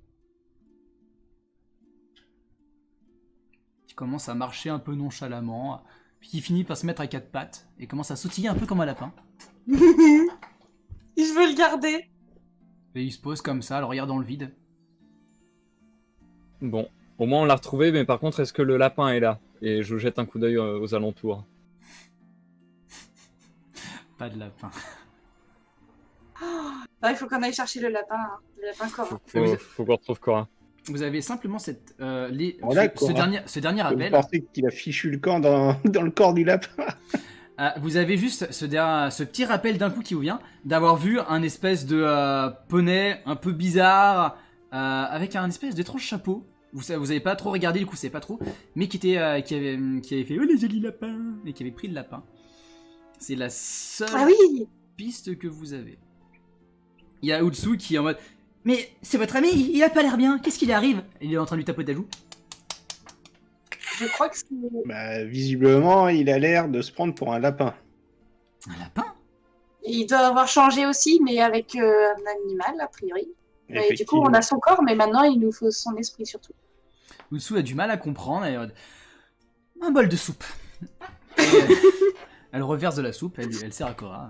Qui commence à marcher un peu nonchalamment, puis qui finit par se mettre à quatre pattes et commence à sautiller un peu comme un lapin. Je veux le garder. Et il se pose comme ça, le regard dans le vide. Bon, au moins on l'a retrouvé, mais par contre, est-ce que le lapin est là? Et je jette un coup d'œil aux alentours. Pas de lapin. Ah, il faut qu'on aille chercher le lapin Cora. Faut qu'on retrouve Cora. Vous avez simplement cette, Voilà, Cora. ce dernier Vous appel. pensez qu'il a fichu le camp dans le corps du lapin? Vous avez juste ce petit rappel d'un coup qui vous vient d'avoir vu un espèce de poney un peu bizarre avec un espèce d'étrange chapeau. Vous avez pas trop regardé, du coup c'est pas trop, mais qui avait fait oh les jolis lapins et qui avait pris le lapin. C'est la seule Ah oui. piste que vous avez. Il y a Utsu qui est en mode mais c'est votre ami, il a pas l'air bien, qu'est-ce qui lui arrive? Il est en train de lui tapoter la joue. Je crois que c'est... Bah, visiblement, il a l'air de se prendre pour un lapin. Un lapin? Il doit avoir changé aussi, mais avec un animal, a priori. Et du coup, Effectivement. on a son corps, mais maintenant, il nous faut son esprit, surtout. Utsu a du mal à comprendre, elle est en mode un bol de soupe. Et, elle reverse de la soupe, elle sert à Cora.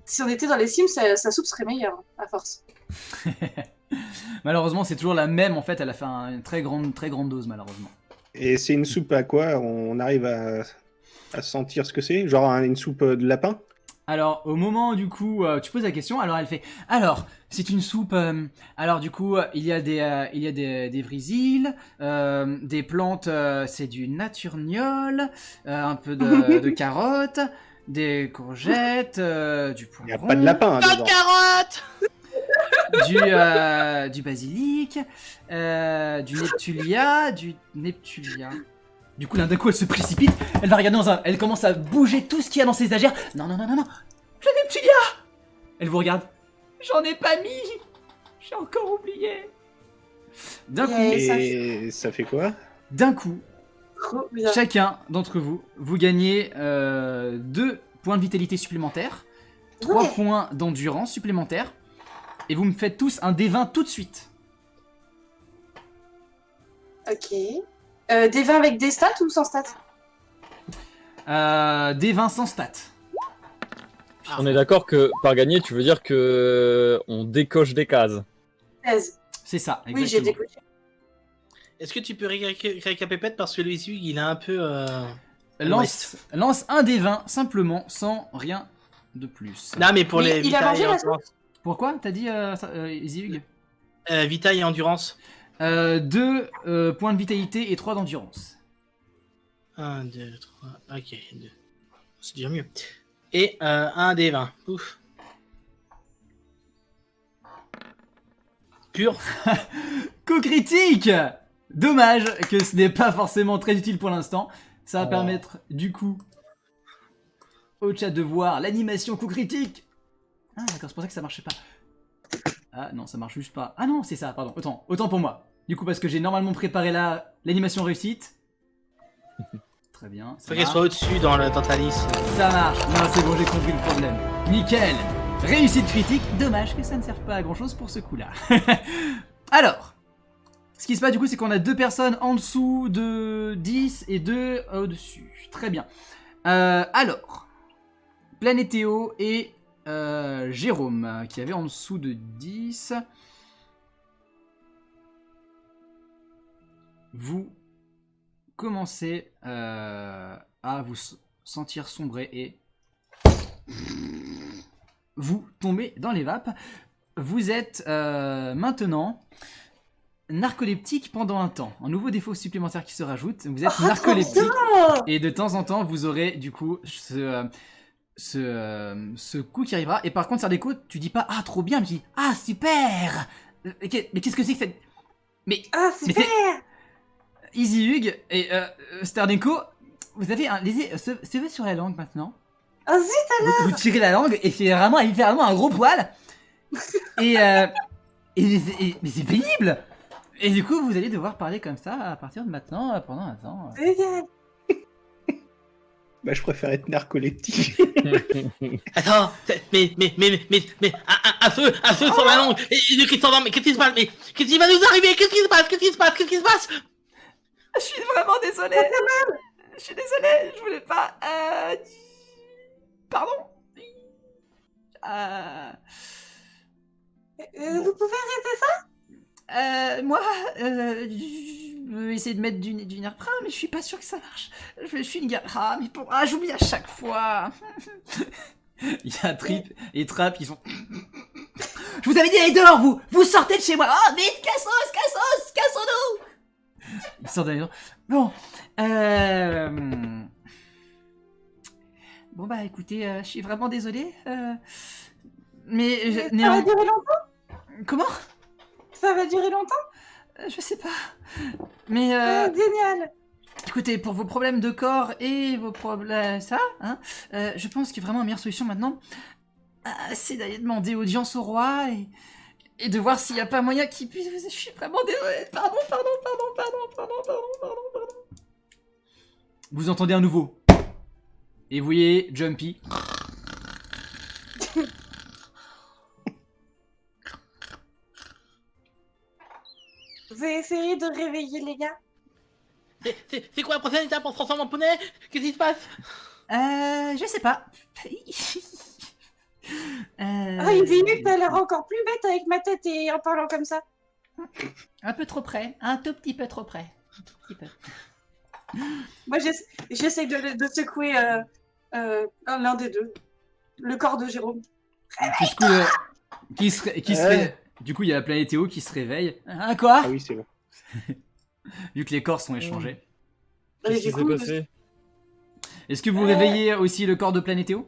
Si on était dans les Sims, sa soupe serait meilleure, à force. Malheureusement, c'est toujours la même. En fait, elle a fait une très grande dose, malheureusement. Et c'est une soupe à quoi? On arrive à sentir ce que c'est? Genre une soupe de lapin? Alors, au moment du coup, tu poses la question. Alors, elle fait. Alors, c'est une soupe. Alors, du coup, il y a des vrisiles, des plantes. C'est du naturniol, un peu de carottes, des courgettes, du Il n'y a poivron. pas de lapin Pas dedans. de carottes. Du basilic, du neptulia. Du coup, d'un coup, elle se précipite, elle va regarder elle commence à bouger tout ce qu'il y a dans ses étagères. Non, le neptulia. Elle vous regarde. J'en ai pas mis. J'ai encore oublié. D'un coup, Et ça fait quoi? Trop bien. chacun d'entre vous, vous gagnez 2 points de vitalité supplémentaires, 3 Ouais. points d'endurance supplémentaires, et vous me faites tous un D20 tout de suite. Ok. Des 20 avec des stats ou sans stats? D20 sans stats. On est d'accord que par gagner, tu veux dire que on décoche des cases. 16. C'est ça, Oui, j'ai exactement. décoché. Est-ce que tu peux récapépète parce que Louis il est un peu... Lance un D20 simplement, sans rien de plus. Non, mais pour Mais les il a Vita mangé et la Endurance. Pourquoi t'as dit Easy Hug Vita et Endurance. 2 points de vitalité et 3 d'endurance. 1, 2, 3, ok, 2. C'est déjà mieux. Et 1 des 20. Ouf. Pur. Coup critique. Dommage que ce n'est pas forcément très utile pour l'instant. Ça va permettre du coup au chat de voir l'animation coup critique. Ah d'accord, c'est pour ça que ça marchait pas. Ah non, ça marche juste pas. Ah non, c'est ça, pardon. Autant pour moi. Du coup, parce que j'ai normalement préparé l'animation réussite. Très bien. Ça Faut qu'elle marche. soit au-dessus dans ta liste. Ça marche. Non, c'est bon, j'ai compris le problème. Nickel. Réussite critique. Dommage que ça ne serve pas à grand chose pour ce coup-là. Alors, ce qui se passe du coup, c'est qu'on a 2 personnes en dessous de 10 et 2 au-dessus. Très bien. Alors, Planétéo et Jérôme, qui avait en dessous de 10. Vous commencez à vous sentir sombrer et vous tombez dans les vapes. Vous êtes maintenant narcoleptique pendant un temps. Un nouveau défaut supplémentaire qui se rajoute. Vous êtes narcoleptique. Et de temps en temps, vous aurez du coup ce coup qui arrivera. Et par contre, Sardéco, tu dis pas « Ah, trop bien !» mais tu dis « Ah, super !» Mais qu'est-ce que c'est que cette... Mais... Ah, mais super. Easy Hug et Stardenko, vous avez les cheveux sur la langue maintenant. Oh zut. Vous tirez la langue et c'est vraiment littéralement un gros poil. Mais c'est pénible. Et du coup, vous allez devoir parler comme ça à partir de maintenant pendant un temps. Génial. Bah, je préfère être narcoleptique. Attends, mais, un feu sur la langue, et qu'est-ce qui s'en va, mais qu'est-ce qui se passe, mais qu'est-ce qui va nous arriver, qu'est-ce qui se passe? Je suis vraiment désolé. Je suis désolé, je voulais pas. Pardon. Vous pouvez arrêter ça? Moi, je vais essayer de mettre du Nerprin, mais je suis pas sûr que ça marche. Je suis une gars. Ah, mais j'oublie à chaque fois. Il y a Trip et Trap qui sont. Je vous avais dit, allez dehors, vous sortez de chez moi. Oh, vite, cassons-nous. Ils sortent d'ailleurs. Bon, bon bah écoutez, je suis vraiment désolé. Mais Ça va durer longtemps? Comment? Ça va durer longtemps? Je sais pas. Mais Génial. écoutez, pour vos problèmes de corps et vos problèmes... je pense que vraiment la meilleure solution maintenant, c'est d'aller demander audience au roi et de voir s'il n'y a pas moyen qu'il puisse... Je suis vraiment désolé. Pardon. Vous entendez un nouveau. Et vous voyez Jumpy. Vous avez essayé de réveiller les gars? C'est quoi la prochaine étape? On se transforme en poney? Qu'est-ce qui se passe? Je sais pas. Oh, il dit que t'as l'air encore plus bête avec ma tête et en parlant comme ça. Un peu trop près. Un tout petit peu trop près. Un tout petit peu. Moi, j'essaie de secouer l'un des deux. Le corps de Jérôme. Du coup, il y a la Planétéo qui se réveille. Hein, quoi? Ah oui, c'est bon. Vu que les corps sont échangés. Et Qu'est-ce qui du s'est coup, passé? Est-ce que vous réveillez aussi le corps de Planétéo?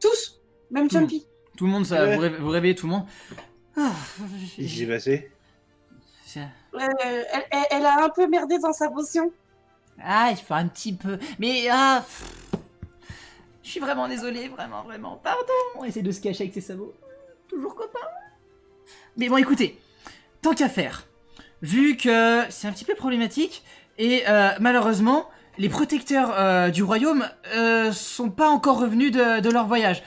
tous, même Tout le Jumpy. Tout le monde, ça, Ouais. vous réveillez tout le monde. Ah, Qu'est-ce qui s'est passé? Elle a un peu merdé dans sa potion. il faut un petit peu. Mais je suis vraiment désolé, vraiment. Pardon. On essaie de se cacher avec ses sabots. Toujours copain. Mais bon, écoutez, tant qu'à faire, vu que c'est un petit peu problématique et malheureusement, les protecteurs du royaume sont pas encore revenus de leur voyage.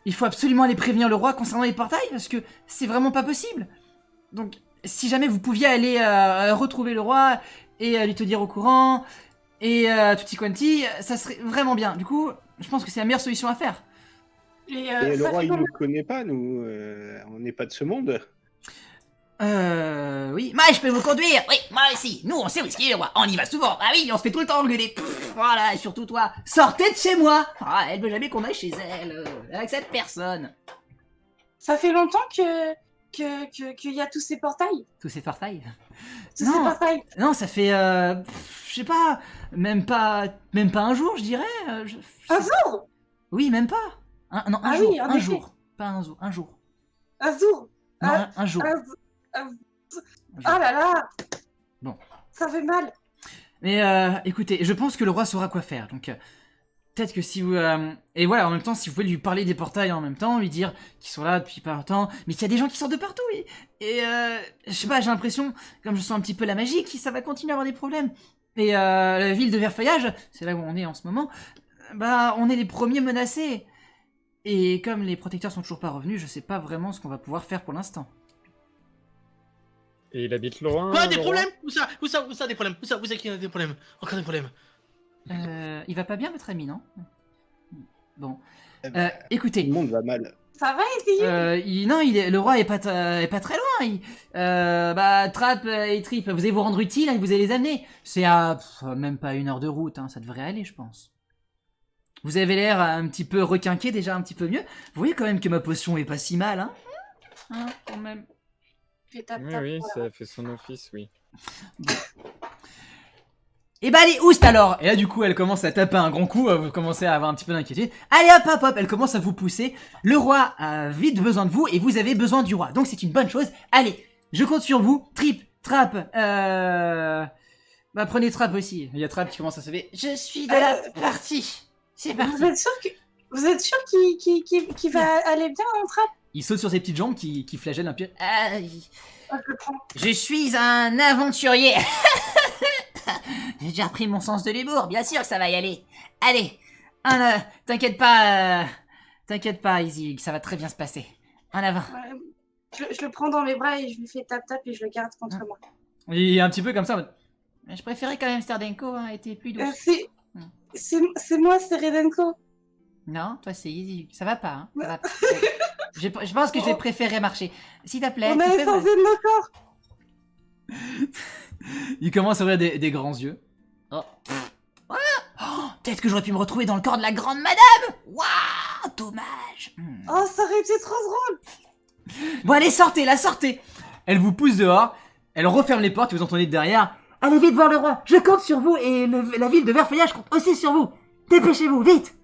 il faut absolument aller prévenir le roi concernant les portails parce que c'est vraiment pas possible. Donc, si jamais vous pouviez aller retrouver le roi et lui tenir au courant et tutti quanti, ça serait vraiment bien. Du coup, je pense que c'est la meilleure solution à faire. Et le ça roi, fait il nous connaît pas, nous. On n'est pas de ce monde. Oui. Moi, je peux vous conduire. Oui, moi aussi. Nous, on sait où est-ce qu'il est, le roi. On y va souvent. Ah oui, on se fait tout le temps engueuler. Pff, voilà, et surtout toi. Sortez de chez moi. Ah, elle veut jamais qu'on aille chez elle. Avec cette personne. Ça fait longtemps qu'il y a tous ces portails. Tous ces portails. Tous Non. ces portails. Non, ça fait, je sais pas, même pas un jour, je dirais. Un jour. Oui, même pas. Non, un Ah jour, oui, en un effet. jour, pas un jour, un jour. Un jour. Non, Ah, un jour. un- Un jour. Oh là là. Bon. Ça fait mal. Mais écoutez, je pense que le roi saura quoi faire. Donc peut-être que si vous et voilà, en même temps, si vous pouvez lui parler des portails en même temps, lui dire qu'ils sont là depuis pas longtemps, mais qu'il y a des gens qui sortent de partout. Et je sais pas, j'ai l'impression, comme je sens un petit peu la magie, que ça va continuer à avoir des problèmes. Et la ville de Verfeuillage, c'est là où on est en ce moment. Bah, on est les premiers menacés. Et comme les protecteurs sont toujours pas revenus, je sais pas vraiment ce qu'on va pouvoir faire pour l'instant. Et il habite loin. Quoi, des le roi problèmes? Où ça, des problèmes? Où ça qu'il y a des problèmes? Encore des problèmes. Il va pas bien, votre ami, non? Bon. Eh ben, Écoutez. Tout le monde va mal. Ça va essayer. Non, le roi est pas très loin. Bah, Trap et Trip, vous allez vous rendre utile, hein, vous allez les amener. C'est à même pas 1 heure de route, hein, ça devrait aller, je pense. Vous avez l'air un petit peu requinqué, déjà un petit peu mieux. Vous voyez quand même que ma potion est pas si mal, hein? Hein, quand même. Fais tap, Oui, tap, oui, voilà. ça fait son office, oui. Et bah allez, oust alors! Et là du coup elle commence à taper un grand coup, vous commencez à avoir un petit peu d'inquiétude. Allez hop hop hop, elle commence à vous pousser. Le roi a vite besoin de vous et vous avez besoin du roi. Donc c'est une bonne chose. Allez, je compte sur vous. Trip, Trap, bah prenez Trap aussi. Il y a Trap qui commence à se lever. Je suis de la partie. C'est parti. Vous êtes sûr qu'il va aller bien en trappe? Il saute sur ses petites jambes qui flagellent un peu. Je le prends. Je suis un aventurier. J'ai déjà repris mon sens de l'humour. Bien sûr que ça va y aller. Allez. T'inquiète pas, Izzy, ça va très bien se passer. En avant. Je le prends dans mes bras et je lui fais tap tap et je le garde contre moi. Il est un petit peu comme ça. En mode, Je préférais quand même Stardenko, hein, elle était plus douce. C'est moi, c'est Redenko. Non, toi c'est Izzy. Ça va pas, hein. Ça va pas. Je pense que je vais préférer marcher. S'il te plaît. On a tu peux essentiel de nos corps. il commence à ouvrir des grands yeux. Oh. Oh, peut-être que j'aurais pu me retrouver dans le corps de la grande madame. Waouh, dommage. Oh, ça aurait été trop drôle. Bon allez, sortez, là, sortez. Elle vous pousse dehors. Elle referme les portes et vous entendez derrière. Allez vite voir le roi. Je compte sur vous et la ville de Verfeuillage compte aussi sur vous. Dépêchez-vous, vite.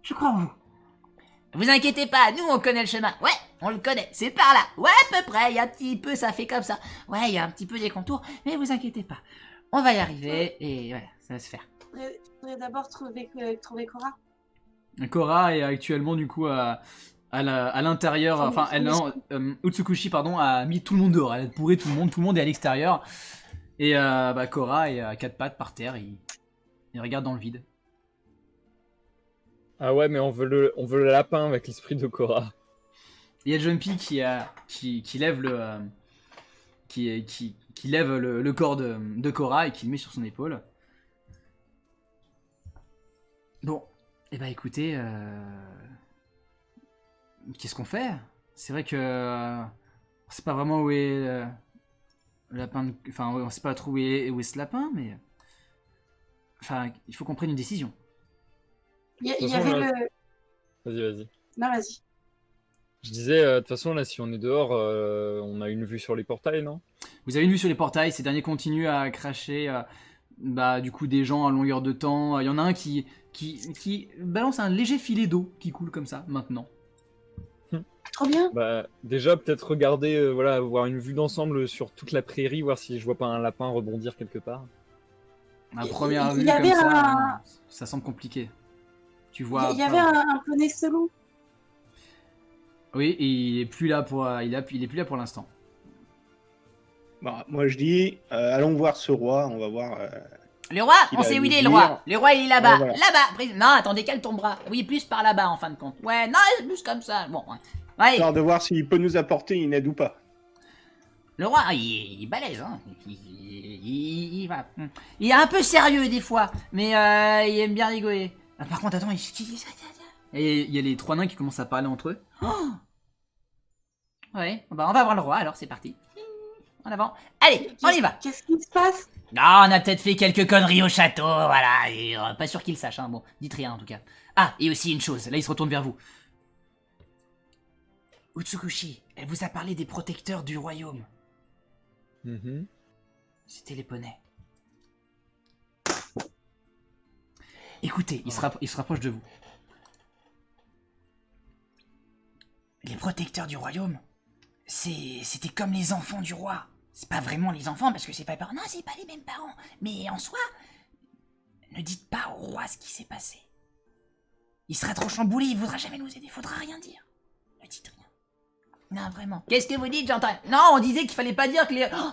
Je crois en vous. Vous inquiétez pas, nous on connaît le chemin. Ouais, on le connaît, c'est par là. Ouais, à peu près, il y a un petit peu, ça fait comme ça. Ouais, il y a un petit peu des contours, mais vous inquiétez pas. On va y arriver et ouais, ça va se faire. Je voudrais d'abord trouver Cora. Cora est actuellement du coup à l'intérieur, enfin Utsukushi pardon a mis tout le monde dehors, elle a pourri tout le monde est à l'extérieur. Et bah, Cora est à 4 pattes par terre, il regarde dans le vide. Ah ouais, mais on veut le lapin avec l'esprit de Cora. Il y a Jumpy qui lève qui lève le corps de Cora et qui le met sur son épaule. Bon, et bah écoutez, qu'est-ce qu'on fait? C'est vrai que on sait pas vraiment où est le lapin, enfin on sait pas trop où est ce lapin, mais enfin il faut qu'on prenne une décision. Il toute y façon, avait là- le... Vas-y. Non, vas-y. Je disais, de toute façon, là, si on est dehors, on a une vue sur les portails, non? Vous avez une vue sur les portails, ces derniers continuent à cracher bah, du coup des gens à longueur de temps. Il y en a un qui balance un léger filet d'eau qui coule comme ça maintenant. Trop bien. Bah, déjà, peut-être regarder, voilà, avoir une vue d'ensemble sur toute la prairie, voir si je vois pas un lapin rebondir quelque part. À première Il vue y avait comme ça, ça semble compliqué. Tu vois. Il y avait un poney selon. Oui, et il est plus là pour il est plus là pour l'instant. Bon, moi je dis, allons voir ce roi, on va voir. Le roi, qu'il on a sait où à il est, nous le roi. dire. Le roi, il est là-bas. Ouais, voilà. Là-bas. Non, attendez, cale ton bras. Oui, plus par là-bas, en fin de compte. Ouais, non, plus comme ça. Bon, ouais. Ouais, Histoire de voir s'il peut nous apporter une aide ou pas. le roi, il est balèze, hein. Il va. Il est un peu sérieux, des fois. Mais il aime bien rigoler. Ah, par contre, attends, Et il y a les 3 nains qui commencent à parler entre eux. Oh ouais, bah on va voir le roi, alors c'est parti. En avant. Allez, on y va. Qu'est-ce qui se passe? Non, on a peut-être fait quelques conneries au château, voilà. Et, pas sûr qu'il sache, hein. Bon, dites rien en tout cas. Ah, et aussi une chose, là il se retourne vers vous. Utsukushi, elle vous a parlé des protecteurs du royaume. Mhm. C'était les poneys. Écoutez, il se rapproche de vous. Les protecteurs du royaume, c'était comme les enfants du roi. C'est pas vraiment les enfants parce que c'est pas les parents. Non, c'est pas les mêmes parents. Mais en soi, ne dites pas au roi ce qui s'est passé. Il sera trop chamboulé, il voudra jamais nous aider, faudra rien dire. Ne dites rien. Non, vraiment. Qu'est-ce que vous dites, j'entends? Non, on disait qu'il fallait pas dire que les... Oh,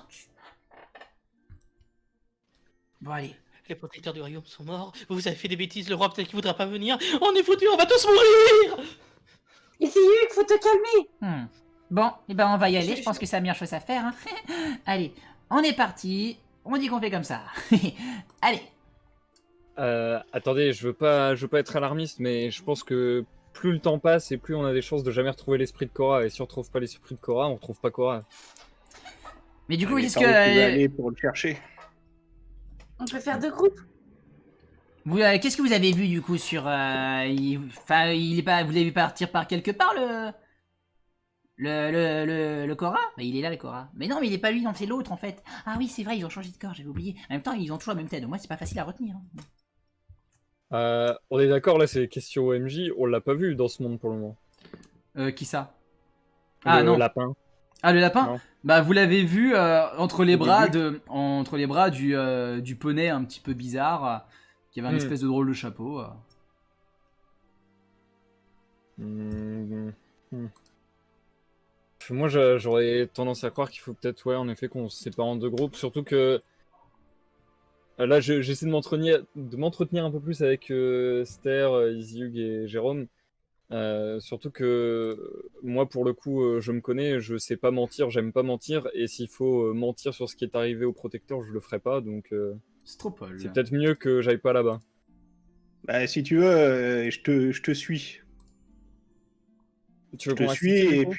bon, allez. Les protecteurs du royaume sont morts. Vous avez fait des bêtises. Le roi peut-être qu'il voudra pas venir. On est foutus, on va tous mourir. Ici, Hugues, faut te calmer. Bon, eh ben on va y aller, je pense que c'est la meilleure chose à faire. Hein. Allez, on est parti. On dit qu'on fait comme ça. Allez. Attendez, je veux pas être alarmiste, mais je pense que plus le temps passe et plus on a des chances de jamais retrouver l'esprit de Korra. Et si on retrouve pas l'esprit de Korra, on retrouve pas Korra. Mais du coup, Mais est-ce par où tu veux que... aller pour le chercher? On peut faire 2 groupes. Vous, qu'est-ce que vous avez vu du coup sur... Enfin, il est pas... Vous l'avez vu partir par quelque part, le Korra? Bah, il est là, le Korra. Mais non, mais il est pas lui, non, c'est l'autre, en fait. Ah oui, c'est vrai, ils ont changé de corps, j'avais oublié. En même temps, ils ont toujours la même tête, donc moi, c'est pas facile à retenir. Hein. On est d'accord, là, c'est question OMJ. On l'a pas vu dans ce monde pour le moment. Qui ça? Ah Le non. lapin. Ah, le lapin? Non. Bah, vous l'avez vu entre les Au bras début. entre les bras du poney un petit peu bizarre, qui avait un espèce de drôle de chapeau. Moi, j'aurais tendance à croire qu'il faut peut-être, ouais, en effet, qu'on se sépare en 2 groupes. Surtout que là, j'essaie de m'entretenir un peu plus avec Ster, Izyug et Jérôme. Surtout que moi, pour le coup, je me connais, je sais pas mentir, j'aime pas mentir. Et s'il faut mentir sur ce qui est arrivé au protecteur, je le ferai pas. Donc, Stropole. c'est peut-être mieux que j'aille pas là-bas. Bah, si tu veux, je te suis. Tu veux Je te qu'on suis reste ici, du et coup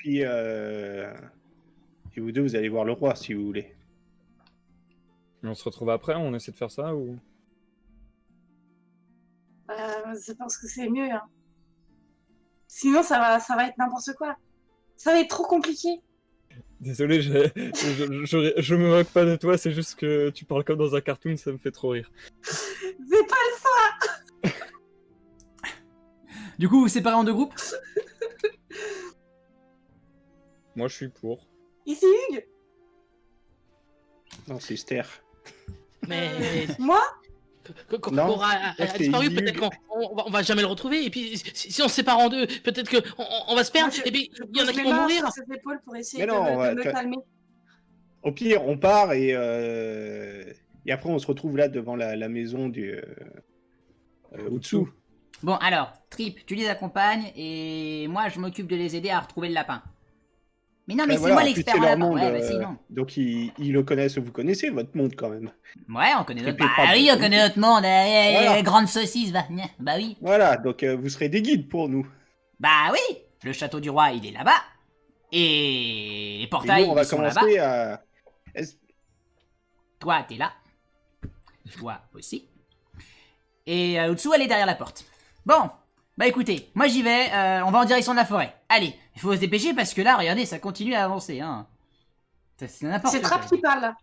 puis vous deux, vous allez voir le roi si vous voulez. Et on se retrouve après, on essaie de faire ça ou... Je pense que c'est mieux. Hein. Sinon, ça va être n'importe quoi. Ça va être trop compliqué. Désolé, je me moque pas de toi, c'est juste que tu parles comme dans un cartoon, ça me fait trop rire. C'est pas le Du coup, vous séparez en 2 groupes? Moi, je suis pour. Ici, Hugues. Non, c'est Ster. Mais Moi, quand Non, Korra a c'est disparu, Izyug. peut-être qu'on va jamais le retrouver. Et puis, si on se sépare en 2, peut-être qu'on va se perdre. moi, Et puis, je il y en a pose qui mes vont mains mourir. sur ses épaules pour essayer Mais non, de me calmer. Au pire, on part et après on se retrouve là devant la maison du Utsu. Bon, alors, Trip, tu les accompagnes et moi, je m'occupe de les aider à retrouver le lapin. Mais non, mais c'est Voilà, moi en plus, l'expert c'est en leur lapin. monde, Ouais, vas-y, non. donc ils le connaissent, vous connaissez votre monde quand même. Ouais, on connaît notre... Trip et Bah Trap. oui, on connaît notre monde. Voilà. Grande saucisse, va. Bah oui. Voilà, donc vous serez des guides pour nous. Bah oui. Le château du roi, il est là-bas. Et les Et portails, nous, on va ils sont là-bas. commencer à... Toi, t'es là. Toi aussi. Et Utsu, elle est derrière la porte. Bon, bah écoutez, moi j'y vais, on va en direction de la forêt. Allez, il faut se dépêcher parce que là, regardez, ça continue à avancer. Hein. C'est n'importe C'est quoi. Trap qui parle là.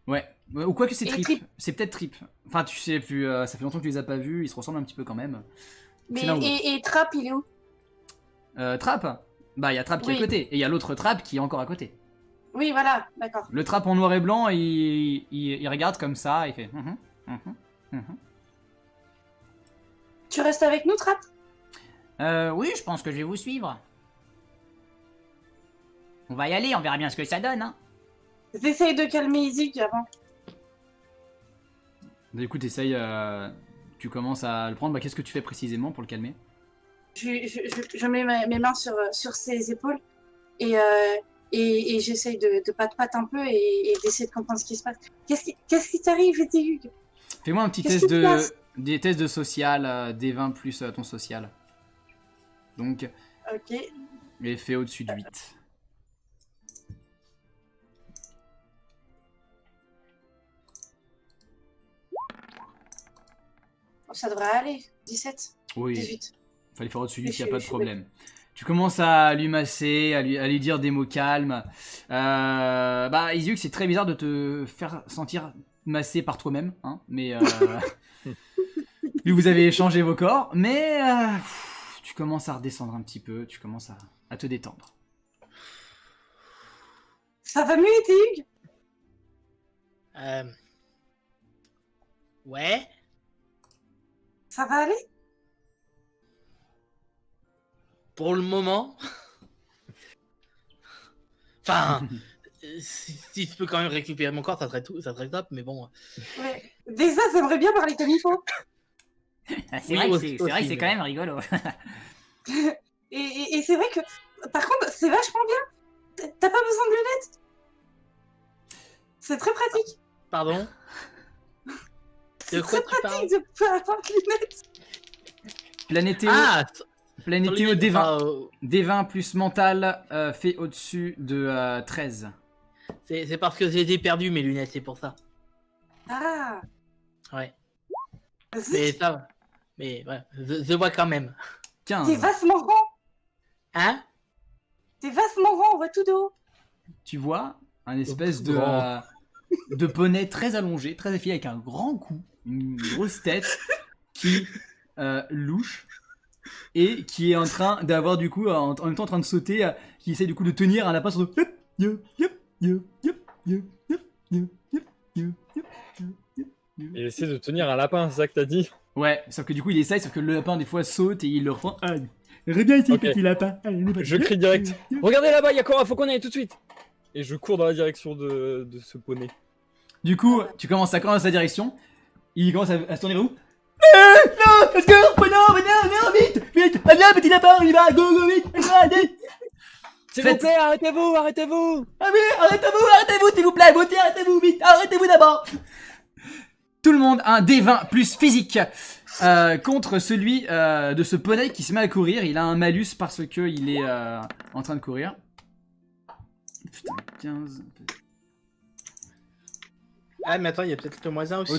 Ouais. Ou quoi que c'est Et Trip. Trip. C'est peut-être Trip. Enfin, tu sais plus, ça fait longtemps que tu les as pas vus, ils se ressemblent un petit peu quand même. Mais C'est l'un ou l'autre. et Trap, il est où? Trap? Bah, il y a Trap qui est à Oui. côté, et il y a l'autre Trap qui est encore à côté. Oui, voilà, d'accord. Le Trap en noir et blanc, il regarde comme ça, il fait. Tu restes avec nous, Trap? Oui, je pense que je vais vous suivre. On va y aller, on verra bien ce que ça donne. Hein. J'essaye de calmer Izyug avant. Du coup, t'essayes, tu commences à le prendre. Bah, qu'est-ce que tu fais précisément pour le calmer? Je mets mes mains sur ses épaules et, j'essaye de pat un peu et d'essayer de comprendre ce qui se passe. Qu'est-ce qui t'arrive, Hugues? Fais-moi un petit Qu'est-ce qui se passe? des tests de social, des 20 plus ton social. Donc, Ok. et fais au-dessus de 8. Ça devrait aller. 17, Oui, 18. fallait faire au-dessus de 8, Je il n'y a suis- pas de je suis problème. Tu commences à lui masser, à lui dire des mots calmes. Bah, Iziuk, c'est très bizarre de te faire sentir massé par toi-même, hein, mais vous avez échangé vos corps, mais tu commences à redescendre un petit peu, tu commences à te détendre. Ça va mieux, Hugues? Ouais. Ça va aller? Pour le moment. Enfin, si je peux quand même récupérer mon corps, ça serait top, mais bon. Ouais. Déjà, j'aimerais bien parler comme il faut. Ah, c'est Oui, vrai que aussi, c'est vrai que c'est mais- quand même rigolo. Et c'est vrai que, par contre, c'est vachement bien. T'as pas besoin de lunettes. C'est très pratique. Pardon. C'est De quoi très tu parles? pratique de pas avoir de lunettes. Planétéo, Ah, Planétéo sans D20. limite, enfin, D20 plus mental fait au-dessus de 13. c'est parce que j'ai perdu mes lunettes, c'est pour ça. Ah. Ouais. Vas-y. Mais ça va. Mais ouais, je vois quand même. 15. T'es vachement grand. Hein? T'es vachement grand, on voit tout de haut. Tu vois un espèce Grand. de poney très allongé, très affilé, avec un grand cou, une grosse tête, qui louche, et qui est en train d'avoir du coup, en même temps en train de sauter, qui essaie du coup de tenir un lapin sur le... Il essaie de tenir un lapin, c'est ça que t'as dit? Ouais, sauf que du coup il essaye, sauf que le lapin des fois saute et il le reprend. Ah, reviens ici, Ok. petit lapin. Allez, on est parti. Je crie direct. Regardez là-bas, il y a Cora, faut qu'on aille tout de suite. Et je cours dans la direction de ce poney. Du coup, tu commences à courir dans sa direction. Il commence à se tourner vers vous. Non, parce que non, vite, vite, ah, viens petit lapin, on y va, go, vite, allez. S'il Faites- vous plaît, arrêtez-vous. Ah oui, arrêtez-vous, s'il vous plaît, votez, arrêtez-vous, vite, arrêtez-vous d'abord. Tout le monde a un D20 plus physique contre celui de ce poney qui se met à courir. Il a un malus parce que il est en train de courir. Putain, 15. Ah, mais attends, il y a peut-être le moins 1 aussi, non?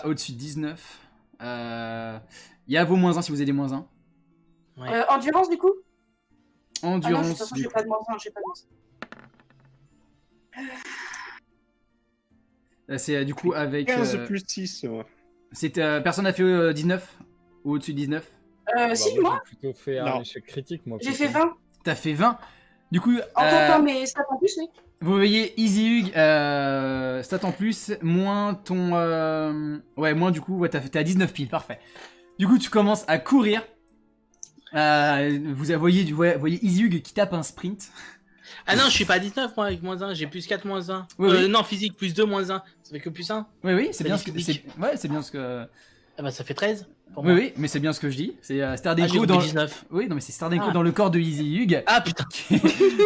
Au-dessus de 19. Il y a vos moins 1 si vous avez des moins 1. Ouais. Endurance, du coup? Ah non, de toute Endurance, façon, du j'ai coup. pas de moins 1, j'ai pas de moins 1. C'est du coup avec. 15 plus 6, moi. Personne n'a fait 19 ou au-dessus de 19. Si, Bah, moi, j'ai plutôt fait un Non. échec critique, moi. j'ai plutôt. fait 20. T'as fait 20. Du coup, En comptant mes stats en plus, oui. vous voyez Easy Hug, stat en plus, moins ton. Ouais, moins du coup, ouais, t'es à 19 piles, parfait. Du coup, tu commences à courir. Vous voyez Easy Hug qui tape un sprint. Ah non, je suis pas à 19 moi avec moins 1, j'ai plus 4 moins 1. Oui, oui. Non, physique, plus 2 moins 1. Ça fait que plus 1. Oui, oui, c'est T'as bien dit ce que. physique. Ouais, c'est bien ce que. Ah bah ça fait 13 pour Oui, moi. oui, mais c'est bien ce que je dis. C'est Ah, j'ai Stardenko compris dans. 19. Oui, non, mais c'est Stardenko Ah. dans le corps de Easy Hug. Ah putain.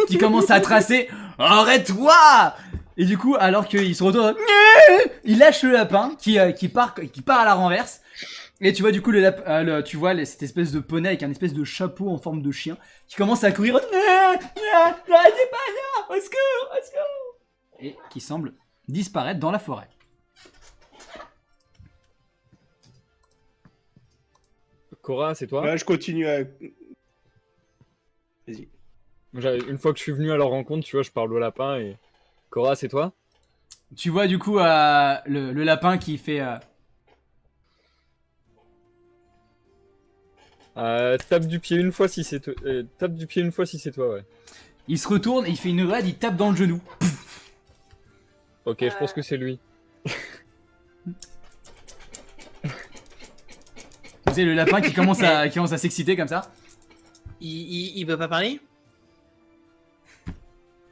qui commence à tracer. Arrête-toi! Et du coup, alors qu'il se retourne, il lâche le lapin qui part à la renverse. Et tu vois du coup tu vois cette espèce de poney avec un espèce de chapeau en forme de chien qui commence à courir. N'arrêtez pas là, au secours, au secours! Et qui semble disparaître dans la forêt. Cora, c'est toi? Ouais, je continue à. Vas-y. Une fois que je suis venu à leur rencontre, tu vois, je parle au lapin et. Cora, c'est toi? Tu vois du coup le lapin qui fait. Tape du pied une fois si c'est toi. Tape du pied une fois si c'est toi, ouais. Il se retourne, il fait une raide, il tape dans le genou. Ok, je pense que c'est lui. Vous savez, le lapin qui commence à s'exciter comme ça. Il peut pas parler?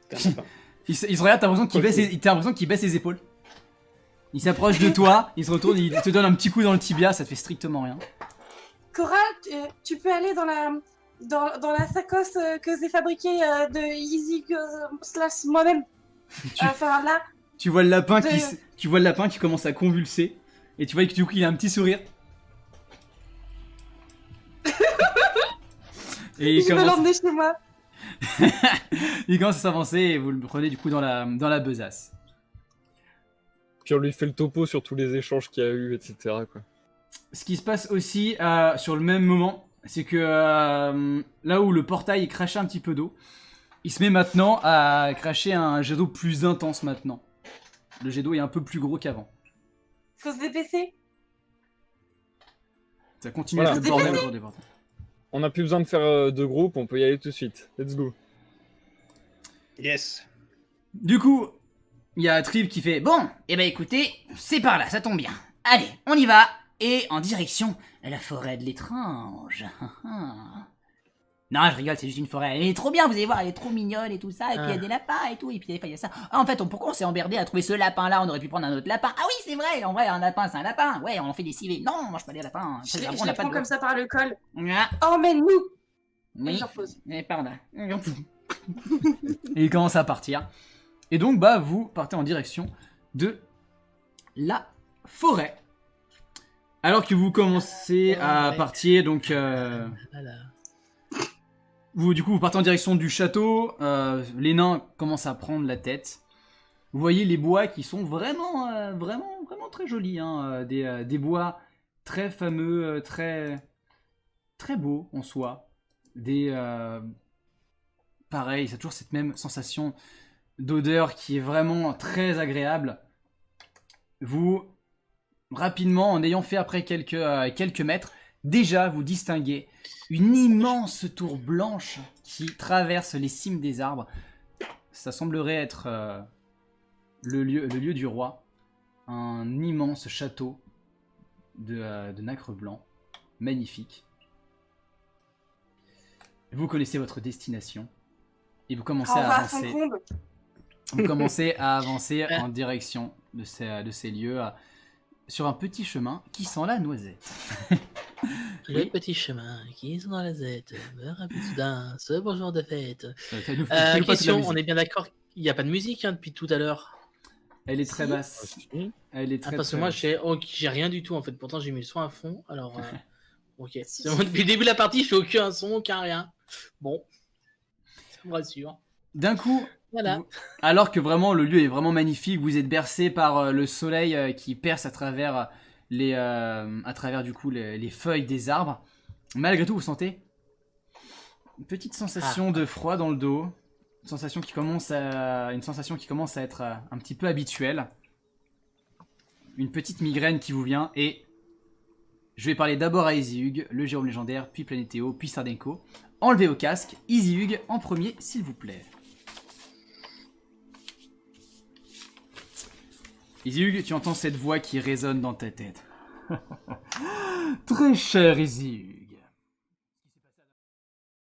T'as un lapin. Il se regarde, t'as l'impression qu'il baisse, t'as l'impression qu'il baisse ses épaules. Il s'approche de toi, il se retourne, il te donne un petit coup dans le tibia, ça te fait strictement rien. Coral, tu peux aller dans la sacoche que j'ai fabriquée de Easy slash moi-même. Tu- Enfin là, Tu vois le lapin De- tu vois le lapin qui commence à convulser et tu vois que du coup il a un petit sourire. Et je vais l'emmener chez moi. il commence à s'avancer et vous le prenez du coup dans la besace. Puis on lui fait le topo sur tous les échanges qu'il y a eu, etc. quoi. Ce qui se passe aussi sur le même moment, c'est que là où le portail crachait un petit peu d'eau, il se met maintenant à cracher un jet d'eau plus intense maintenant. Le jet d'eau est un peu plus gros qu'avant. Faut se dépêcher. Ça continue Voilà. à être le bordel autour des portails. On n'a plus besoin de faire de groupe, on peut y aller tout de suite. Let's go. Yes. Du coup, il y a Trib qui fait bon. Eh ben écoutez, c'est par là, ça tombe bien. Allez, on y va, et en direction la forêt de l'étrange. Non, je rigole, c'est juste une forêt. Elle est trop bien, vous allez voir, elle est trop mignonne et tout ça. Et puis il y a des lapins et tout, et puis des fois il y a ça. Ah, en fait, pourquoi on s'est emmerdé à trouver ce lapin-là? On aurait pu prendre un autre lapin. Ah oui, c'est vrai, en vrai, un lapin, c'est un lapin. Ouais, on en fait des civets. Non, on mange pas des lapins. Je On les n'a pas prends de comme ça par le col. Ah, Emmène-nous. Et oui, je repose. et par là. Et il commence à partir. Et donc, bah, vous partez en direction de la forêt. Alors que vous commencez à Ouais. partir, donc... Voilà. Vous partez en direction du château, les nains commencent à prendre la tête. Vous voyez les bois qui sont vraiment très jolis, hein, des bois très fameux, très beaux en soi. Pareil, c'est toujours cette même sensation d'odeur qui est vraiment très agréable. Vous, rapidement, en ayant fait après quelques mètres, déjà vous distinguez une immense tour blanche qui traverse les cimes des arbres. Ça semblerait être le lieu du roi. Un immense château de nacre blanc. Magnifique. Vous connaissez votre destination. Et vous commencez On à va à avancer. Saint-Combe. Vous commencez à avancer en direction de ces lieux sur un petit chemin qui sent la noisette. Le petit chemin qui sont dans la zette, me rappelle soudain ce bonjour de fête. Ça nous fait- pas toute la Question, musique. on est bien d'accord, il n'y a pas de musique hein, depuis tout à l'heure. Elle est très basse. Elle est très, Parce que très moi basse. j'ai rien du tout en fait, pourtant j'ai mis le son à fond, alors ok. Si, C'est bon, depuis le début de la partie, je fais aucun son, aucun rien. Bon, ça me rassure. D'un coup, Voilà. alors que vraiment le lieu est vraiment magnifique, vous êtes bercé par le soleil qui perce à travers du coup les feuilles des arbres. Malgré tout, vous sentez une petite sensation de froid dans le dos, une sensation qui commence à être un petit peu habituelle, une petite migraine qui vous vient et je vais parler d'abord à Easy Hugh, le Jérôme légendaire, puis Planétéo, puis Sardenko. Enlevez vos casques, Easy Hugh en premier s'il vous plaît. Easy Hugh, tu entends cette voix qui résonne dans ta tête. Très cher Easy